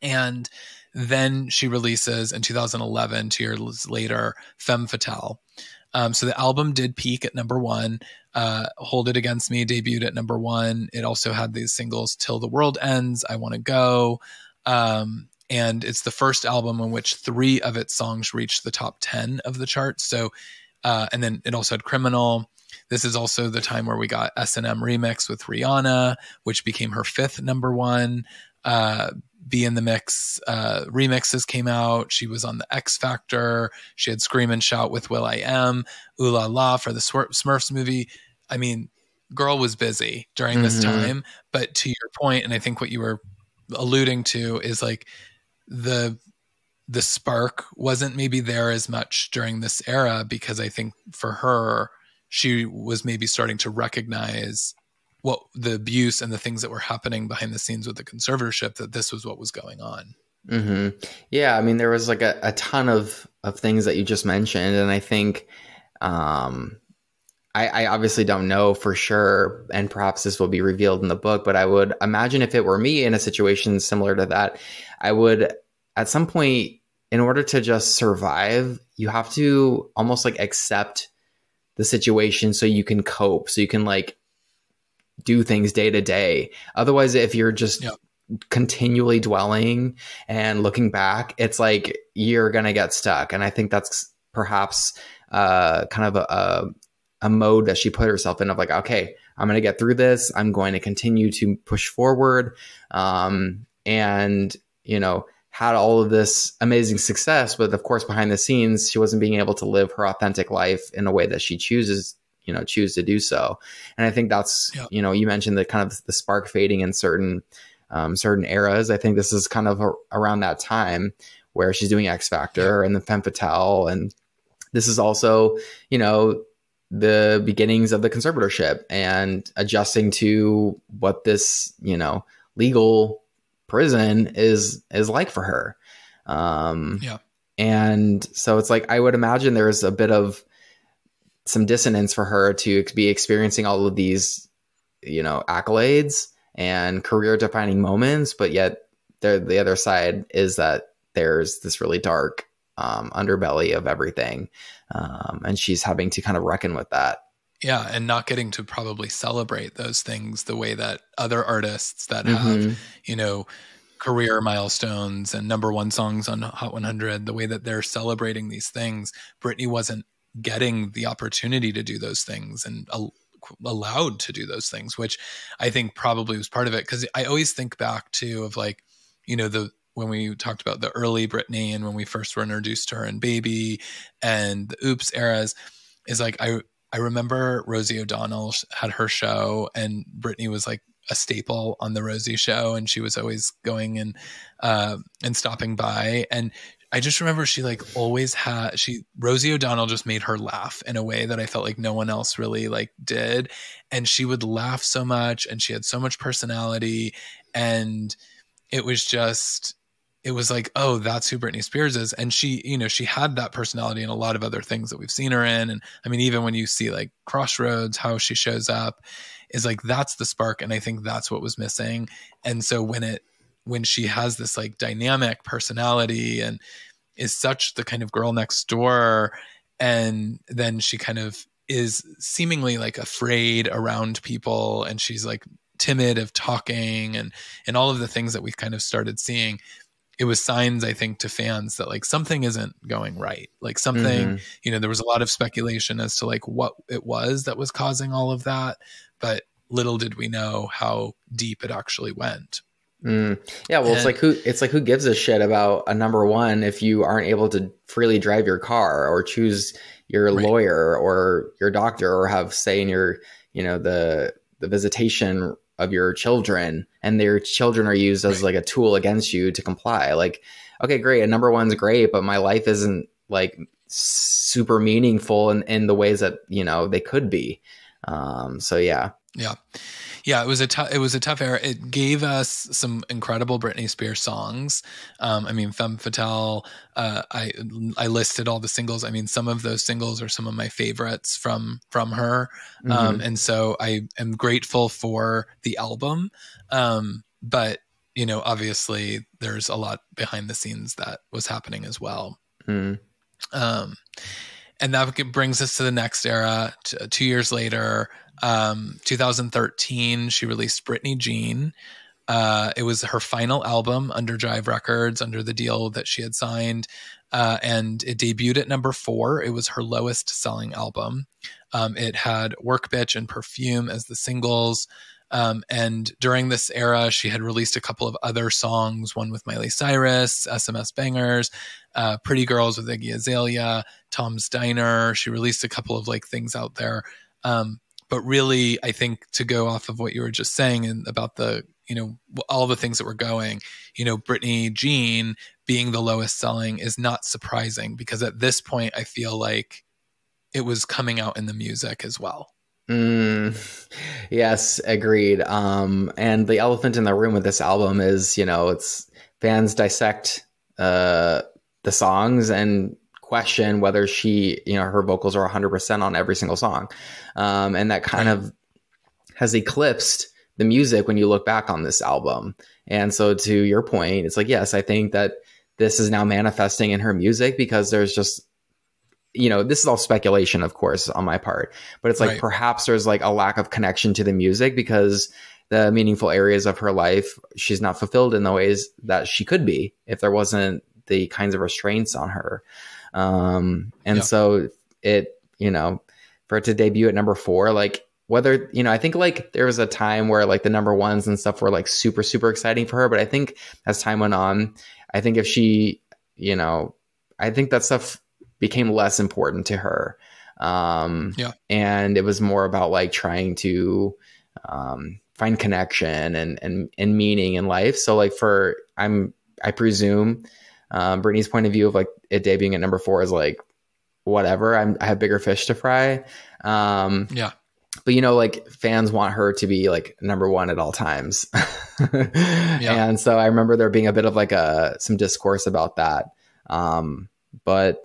And then she releases in 2011, 2 years later, Femme Fatale. So the album did peak at number one. Hold It Against Me debuted at number one. It also had these singles Till the World Ends, I Want to Go. And it's the first album in which 3 of its songs reached the top 10 of the charts. So, and then it also had Criminal. This is also the time where we got S&M Remix with Rihanna, which became her 5th number one. Be in the Mix remixes came out. She was on the X Factor. She had Scream and Shout with will.i.am, Ooh La La for the Smurfs movie. I mean, girl was busy during this time. But to your point, and I think what you were alluding to is like the spark wasn't maybe there as much during this era, because I think for her, she was maybe starting to recognize what the abuse and the things that were happening behind the scenes with the conservatorship, that this was what was going on. Yeah. I mean, there was like a ton of things that you just mentioned. And I think, I obviously don't know for sure, and perhaps this will be revealed in the book, but I would imagine if it were me in a situation similar to that, I would at some point, in order to just survive, you have to almost like accept the situation so you can cope, so you can like do things day to day. Otherwise, if you're just continually dwelling and looking back, it's like you're going to get stuck. And I think that's perhaps kind of a mode that she put herself in of like, okay, I'm going to get through this. I'm going to continue to push forward. And, had all of this amazing success, but of course, behind the scenes, she wasn't being able to live her authentic life in a way that she choose to do so. And I think that's, you mentioned the kind of the spark fading in certain eras. I think this is kind of around that time where she's doing X Factor and the Femme Fatale. And this is also, the beginnings of the conservatorship and adjusting to what this, legal prison is like for her. And so it's like, I would imagine there's a bit of some dissonance for her to be experiencing all of these, accolades and career defining moments. But yet the other side is that there's this really dark underbelly of everything. And she's having to kind of reckon with that. Yeah. And not getting to probably celebrate those things the way that other artists that have, career milestones and number one songs on Hot 100, the way that they're celebrating these things. Britney wasn't getting the opportunity to do those things and allowed to do those things, which I think probably was part of it. Cause I always think back to of like, when we talked about the early Britney and when we first were introduced to her in Baby and the Oops eras, is like, I remember Rosie O'Donnell had her show and Britney was like a staple on the Rosie show. And she was always going and stopping by. And I just remember she like always had, Rosie O'Donnell just made her laugh in a way that I felt like no one else really like did. And she would laugh so much and she had so much personality. And it was like, oh, that's who Britney Spears is. And she, she had that personality in a lot of other things that we've seen her in. And I mean, even when you see like Crossroads, how she shows up is like, that's the spark. And I think that's what was missing. And so when she has this like dynamic personality and is such the kind of girl next door, and then she kind of is seemingly like afraid around people and she's like timid of talking and all of the things that we've kind of started seeing, it was signs, I think, to fans that like something isn't going right. Like something, there was a lot of speculation as to like what it was that was causing all of that, but little did we know how deep it actually went. Yeah, well, it's like who gives a shit about a number one if you aren't able to freely drive your car or choose your lawyer or your doctor or have say in your, the visitation of your children, and their children are used as like a tool against you to comply. Like, okay, great. A number one's great, but my life isn't like super meaningful in the ways that, they could be. So yeah. Yeah. Yeah, it was a tough era. It gave us some incredible Britney Spears songs. I mean, Femme Fatale. I listed all the singles. I mean, some of those singles are some of my favorites from her. And so I am grateful for the album. But you know, obviously, there's a lot behind the scenes that was happening as well. And that brings us to the next era. 2 years later. 2013, she released Britney Jean. It was her final album under Jive Records, under the deal that she had signed. And it debuted at number 4. It was her lowest selling album. It had Work Bitch and Perfume as the singles. And during this era, she had released a couple of other songs, one with Miley Cyrus, SMS Bangers, Pretty Girls with Iggy Azalea, Tom's Diner. She released a couple of like things out there. But really, I think to go off of what you were just saying and about the, you know, all the things that were going, you know, Britney Jean being the lowest selling is not surprising because at this point, I feel like it was coming out in the music as well. Yes, agreed. And the elephant in the room with this album is, you know, it's fans dissect the songs and question whether she, you know, her vocals are 100% on every single song. And that kind of has eclipsed the music when you look back on this album. And so to your point, it's like, yes, I think that this is now manifesting in her music because there's just, you know, this is all speculation, of course, on my part, but it's like perhaps there's like a lack of connection to the music because the meaningful areas of her life, she's not fulfilled in the ways that she could be if there wasn't the kinds of restraints on her. So it, you know, for it to debut at number 4, like whether, you know, I think like there was a time where like the number ones and stuff were like super, super exciting for her. But I think as time went on, I think if she, you know, I think that stuff became less important to her. And it was more about like trying to, find connection and meaning in life. So like I presume, Britney's point of view of like it debuting at number 4 is like, whatever, I have bigger fish to fry. But you know, like fans want her to be like number 1 at all times. And so I remember there being a bit of like some discourse about that. But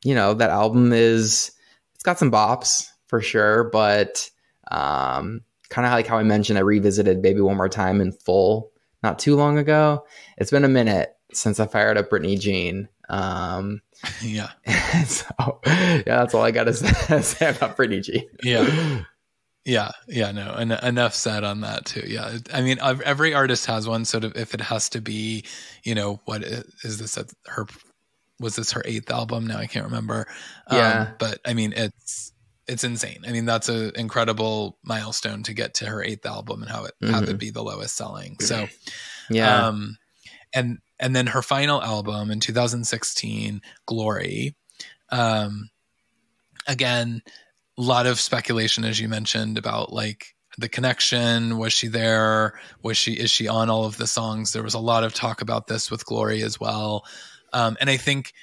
you know, that album it's got some bops for sure, but kind of like how I mentioned, I revisited Baby One More Time in full not too long ago. It's been a minute since I fired up Britney Jean. So that's all I got to say about Britney Jean. No, and enough said on that too. Yeah, I mean, every artist has one. Sort of, if it has to be, you know, what is this? Was this her 8th album? Now I can't remember. But I mean, it's insane. I mean, that's an incredible milestone to get to her 8th album and have it be the lowest selling. So, and then her final album in 2016, Glory. Again, a lot of speculation, as you mentioned, about like the connection. Was she there? Is she on all of the songs? There was a lot of talk about this with Glory as well. And I think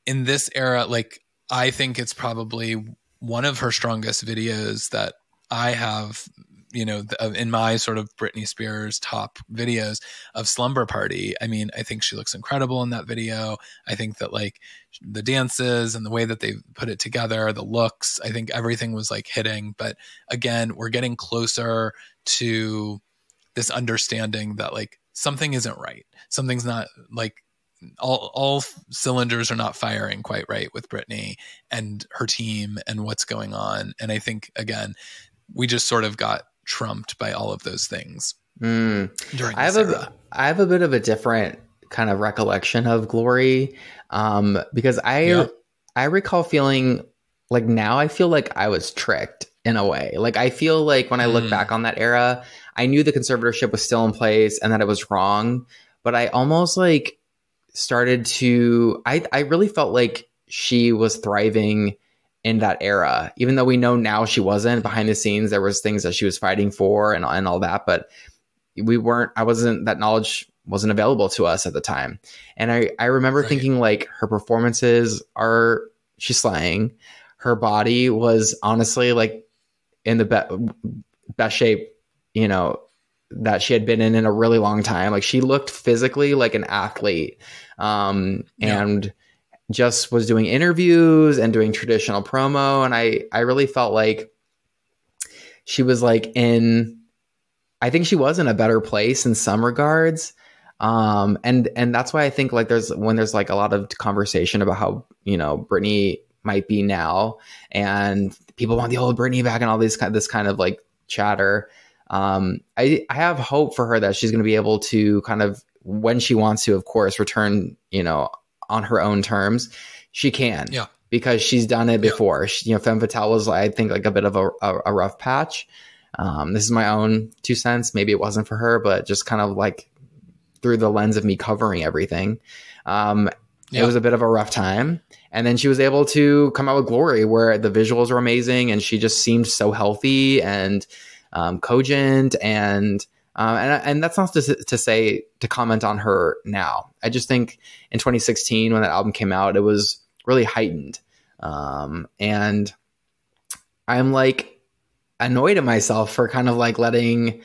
in this era, like, I think it's probably one of her strongest videos that I have, you know, in my sort of Britney Spears top videos of Slumber Party. I mean, I think she looks incredible in that video. I think that like the dances and the way that they put it together, the looks, I think everything was like hitting. But again, we're getting closer to this understanding that like something isn't right. Something's not like all cylinders are not firing quite right with Britney and her team and what's going on. And I think, again, we just sort of got trumped by all of those things during this era. I have a bit of a different kind of recollection of Glory, because I recall feeling like now I feel like I was tricked in a way. Like I feel like when I look back on that era, I knew the conservatorship was still in place and that it was wrong, but I almost like started to, I really felt like she was thriving in that era, even though we know now she wasn't. Behind the scenes, there was things that she was fighting for and all that, but that knowledge wasn't available to us at the time. And I remember thinking like her performances she's slaying. Her body was honestly like, in the best shape, you know, that she had been in a really long time. Like she looked physically like an athlete, and just was doing interviews and doing traditional promo. And I really felt like she was like I think she was in a better place in some regards. And that's why I think like when there's like a lot of conversation about how, you know, Britney might be now and people want the old Britney back and all this kind of like chatter. I have hope for her that she's going to be able to kind of, when she wants to, of course, return, you know, on her own terms. She can, because she's done it before. She, you know, Femme Fatale was, I think, like a bit of a rough patch. This is my own 2 cents. Maybe it wasn't for her, but just kind of like through the lens of me covering everything. It was a bit of a rough time. And then she was able to come out with Glory, where the visuals were amazing and she just seemed so healthy and cogent. And that's not to comment on her now. I just think in 2016, when that album came out, it was really heightened. And I'm like annoyed at myself for kind of like letting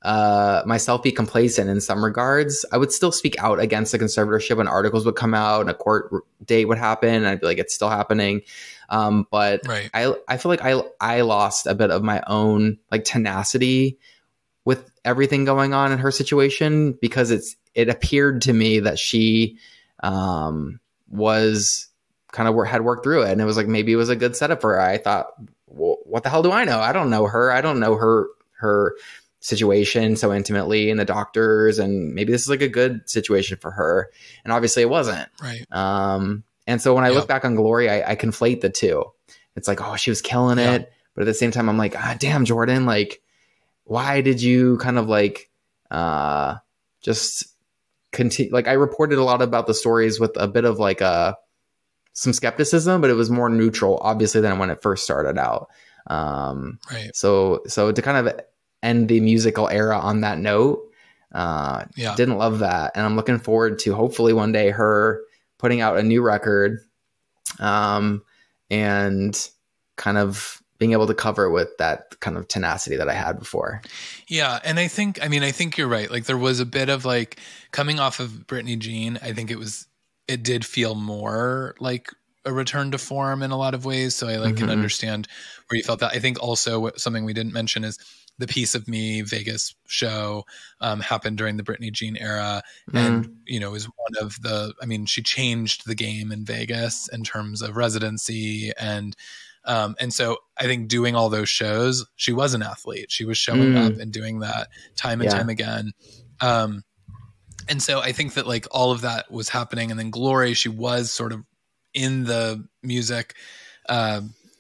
myself be complacent in some regards. I would still speak out against the conservatorship when articles would come out and a court date would happen. And I'd be like, it's still happening. But I feel like I lost a bit of my own like tenacity with everything going on in her situation, because it appeared to me that she was kind of had worked through it. And it was like, maybe it was a good setup for her. I thought, well, what the hell do I know? I don't know her. I don't know her situation so intimately, and the doctors, and maybe this is like a good situation for her. And obviously it wasn't. Right. And so when I look back on Glory, I conflate the two. It's like, oh, she was killing it. But at the same time, I'm like, damn, Jordan, like, why did you kind of like just continue? Like I reported a lot about the stories with a bit of like some skepticism, but it was more neutral, obviously, than when it first started out. So to kind of end the musical era on that note, didn't love that. And I'm looking forward to hopefully one day her putting out a new record, and kind of being able to cover it with that kind of tenacity that I had before. Yeah. And I think you're right. Like there was a bit of like coming off of Britney Jean, I think it did feel more like a return to form in a lot of ways. So I can understand where you felt that. I think also something we didn't mention is the Piece of Me Vegas show happened during the Britney Jean era, and is one of she changed the game in Vegas in terms of residency, and so I think doing all those shows, she was an athlete. She was showing up and doing that time and time again. And so I think that like all of that was happening, and then Glory, she was sort of in the music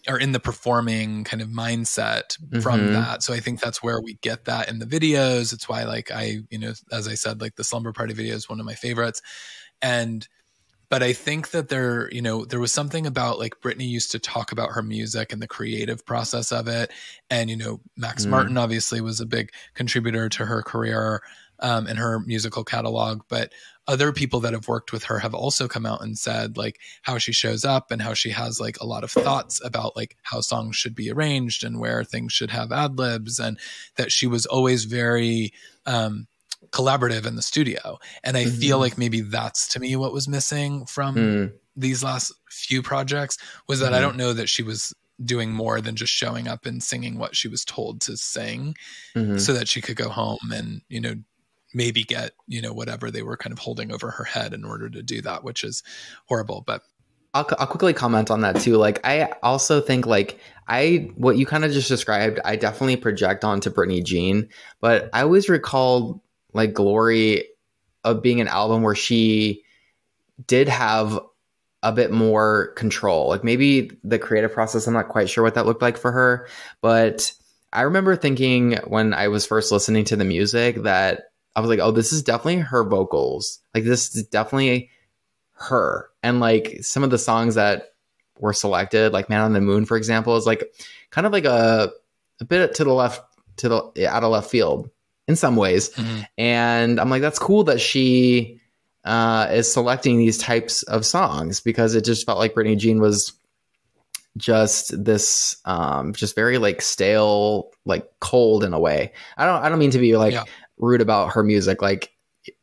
or in the performing kind of mindset from that. So I think that's where we get that in the videos. It's why like as I said, like the Slumber Party video is one of my favorites. But I think that there was something about like Britney used to talk about her music and the creative process of it. And, Max Martin obviously was a big contributor to her career and her musical catalog, but other people that have worked with her have also come out and said like how she shows up and how she has like a lot of thoughts about like how songs should be arranged and where things should have ad libs, and that she was always very collaborative in the studio. And I feel like maybe that's to me what was missing from these last few projects was that I don't know that she was doing more than just showing up and singing what she was told to sing so that she could go home and, maybe get, whatever they were kind of holding over her head in order to do that, which is horrible. But I'll quickly comment on that too. Like, I also think like what you kind of just described, I definitely project onto Britney Jean, but I always recall like Glory of being an album where she did have a bit more control. Like maybe the creative process, I'm not quite sure what that looked like for her, but I remember thinking when I was first listening to the music that I was like, oh, this is definitely her vocals. Like this is definitely her. And like some of the songs that were selected, like Man on the Moon, for example, is like kind of like a bit to the left, out of left field in some ways. And I'm like, that's cool that she is selecting these types of songs, because it just felt like Britney Jean was just this just very like stale, like cold in a way. I don't mean to be like rude about her music. Like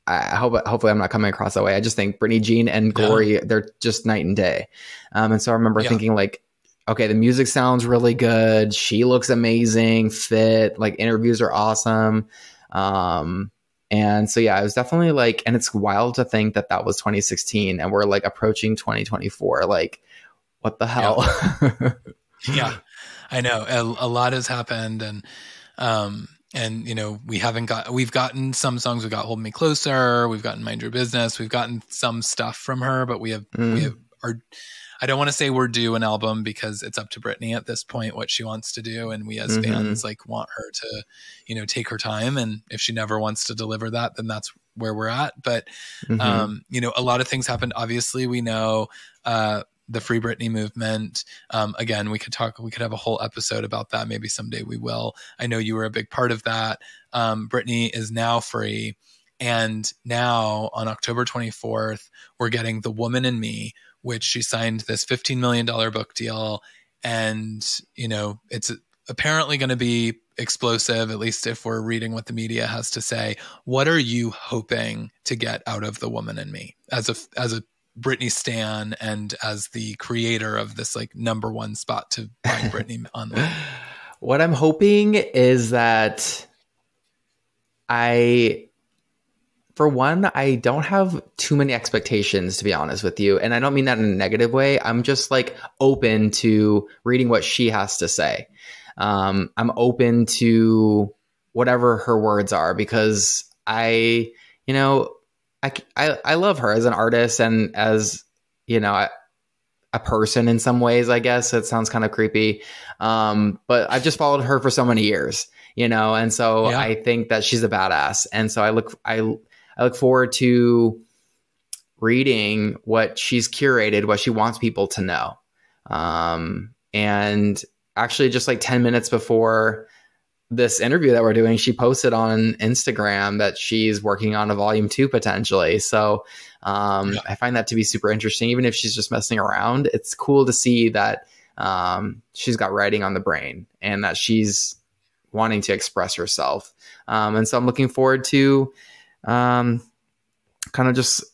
hopefully I'm not coming across that way. I just think Britney Jean and Glory, they're just night and day. And so I remember thinking like, okay, the music sounds really good. She looks amazing, fit, like interviews are awesome. And so, yeah, it was definitely like, and it's wild to think that that was 2016 and we're like approaching 2024. Like, what the hell? Yeah, I know. A lot has happened, and you know, we've gotten some songs. We got Hold Me Closer. We've gotten Mind Your Business. We've gotten some stuff from her, but we have I don't want to say we're due an album because it's up to Britney at this point, what she wants to do. And we as fans like want her to, you know, take her time. And if she never wants to deliver that, then that's where we're at. But, you know, a lot of things happened. Obviously we know, the Free Britney movement. Again, we could have a whole episode about that. Maybe someday we will. I know you were a big part of that. Britney is now free. And now on October 24th, we're getting The Woman in Me, which she signed this $15 million book deal. And, you know, it's apparently going to be explosive, at least if we're reading what the media has to say. What are you hoping to get out of The Woman in Me as a Britney stan and as the creator of this like number one spot to find Britney online? What I'm hoping is that for one, I don't have too many expectations, to be honest with you. And I don't mean that in a negative way. I'm just like open to reading what she has to say. I'm open to whatever her words are because I love her as an artist and as, you know, a person in some ways, I guess. It sounds kind of creepy. But I've just followed her for so many years, you know, and so I think that she's a badass. And so I look forward to reading what she's curated, what she wants people to know. And actually just like 10 minutes before this interview that we're doing, she posted on Instagram that she's working on a volume 2 potentially. So I find that to be super interesting. Even if she's just messing around, it's cool to see that she's got writing on the brain and that she's wanting to express herself. And so I'm looking forward to kind of just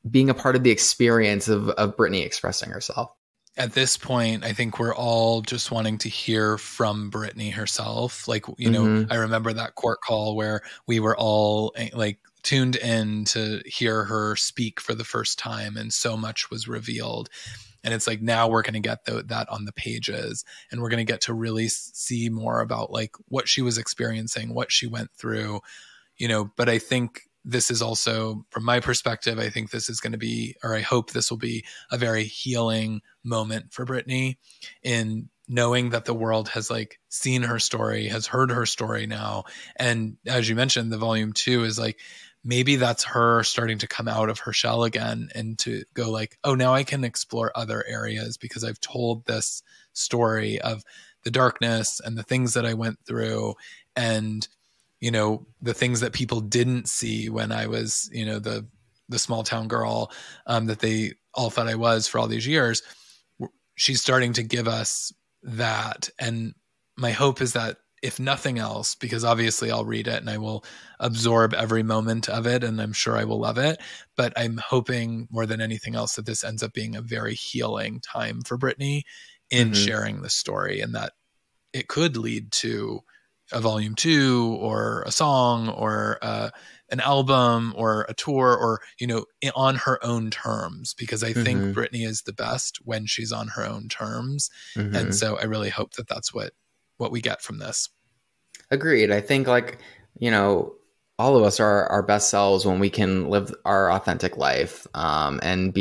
being a part of the experience of Britney expressing herself. At this point, I think we're all just wanting to hear from Britney herself. Like, you know, I remember that court call where we were all like tuned in to hear her speak for the first time and so much was revealed. And it's like, now we're going to get that on the pages and we're going to get to really see more about like what she was experiencing, what she went through, you know. But I think this is also, from my perspective, I think this is going to be, or I hope this will be a very healing moment for Britney in knowing that the world has like seen her story, has heard her story now. And as you mentioned, the volume 2 is like, maybe that's her starting to come out of her shell again and to go like, oh, now I can explore other areas because I've told this story of the darkness and the things that I went through and, you know, the things that people didn't see when I was, you know, the small town girl that they all thought I was for all these years. She's starting to give us that. And my hope is that if nothing else, because obviously I'll read it and I will absorb every moment of it and I'm sure I will love it, but I'm hoping more than anything else that this ends up being a very healing time for Britney in sharing the story and that it could lead to a volume 2 or a song or an album or a tour or, you know, on her own terms, because I think Britney is the best when she's on her own terms. And so I really hope that that's what we get from this. Agreed. I think like, you know, all of us are our best selves when we can live our authentic life and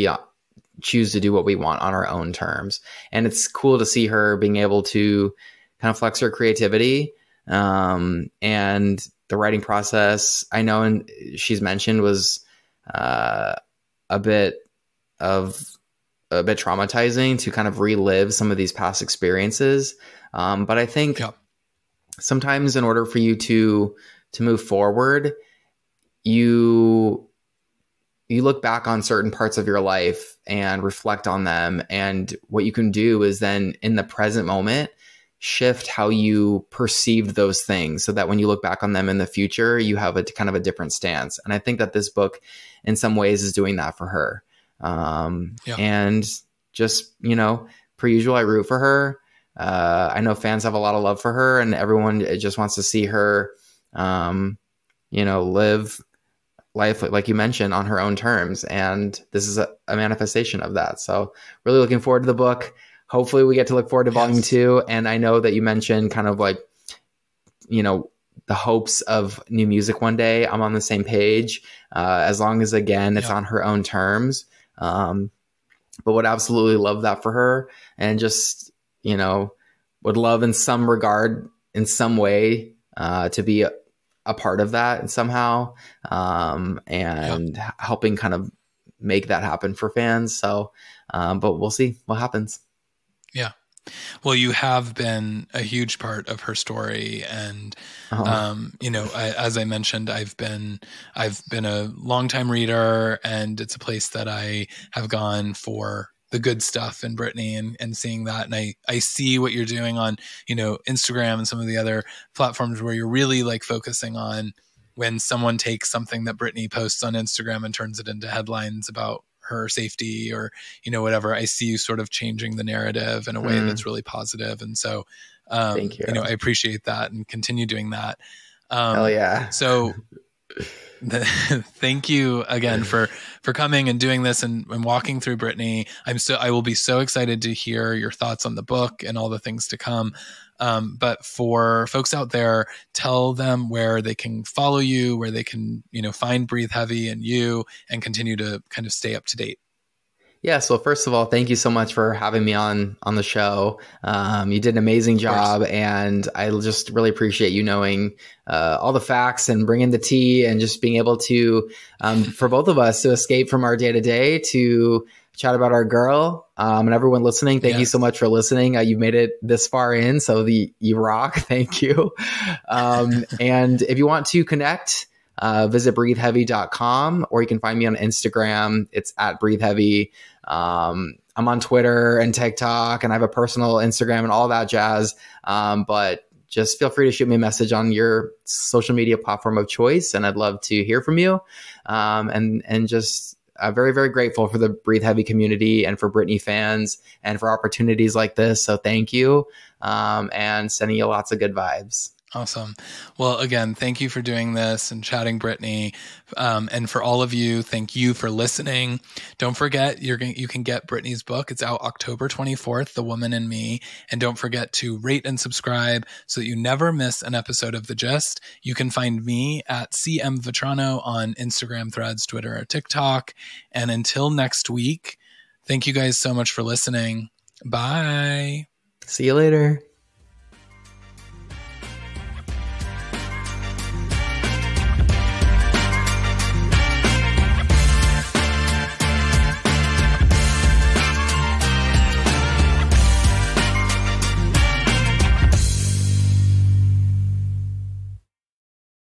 choose to do what we want on our own terms. And it's cool to see her being able to kind of flex her creativity. And the writing process, I know, and she's mentioned was a bit traumatizing to kind of relive some of these past experiences. But I think sometimes in order for you to move forward, you you look back on certain parts of your life and reflect on them. And what you can do is then in the present moment, shift how you perceived those things so that when you look back on them in the future, you have a kind of a different stance. And I think that this book in some ways is doing that for her. And just, you know, per usual, I root for her. I know fans have a lot of love for her, and everyone just wants to see her, you know, live life, like you mentioned, on her own terms. And this is a manifestation of that. So really looking forward to the book. Hopefully we get to look forward to volume 2. And I know that you mentioned kind of like, you know, the hopes of new music one day. I'm on the same page, as long as, again, it's on her own terms. But would absolutely love that for her, and just, you know, would love in some regard, in some way, to be a part of that somehow, and helping kind of make that happen for fans. So, but we'll see what happens. Yeah. Well, you have been a huge part of her story. And, you know, as I mentioned, I've been a longtime reader, and it's a place that I have gone for the good stuff in Britney, and seeing that. And I see what you're doing on, you know, Instagram and some of the other platforms where you're really like focusing on when someone takes something that Britney posts on Instagram and turns it into headlines about her safety, or, you know, whatever. I see you sort of changing the narrative in a way that's really positive. And so, Thank you. You know, I appreciate that, and continue doing that. Hell yeah. So thank you again for coming and doing this and walking through Britney. I will be so excited to hear your thoughts on the book and all the things to come. But for folks out there, tell them where they can follow you, where they can, you know, find Breathe Heavy and you, and continue to kind of stay up to date. Yeah. So first of all, thank you so much for having me on the show. You did an amazing job, and I just really appreciate you knowing all the facts and bringing the tea, and just being able to, for both of us, to escape from our day to day to chat about our girl. And everyone listening, thank you so much for listening. You've made it this far in, so you rock. Thank you. And if you want to connect, visit breatheheavy.com, or you can find me on Instagram. It's @breatheheavy. I'm on Twitter and TikTok, and I have a personal Instagram and all that jazz. But just feel free to shoot me a message on your social media platform of choice, and I'd love to hear from you. And just very, very grateful for the Breathe Heavy community, and for Britney fans, and for opportunities like this. So thank you, and sending you lots of good vibes. Awesome. Well, again, thank you for doing this and chatting Britney. And for all of you, thank you for listening. Don't forget, you can get Britney's book. It's out October 24th, The Woman in Me. And don't forget to rate and subscribe so that you never miss an episode of The Gist. You can find me at CM Vetrano on Instagram, Threads, Twitter, or TikTok. And until next week, thank you guys so much for listening. Bye. See you later.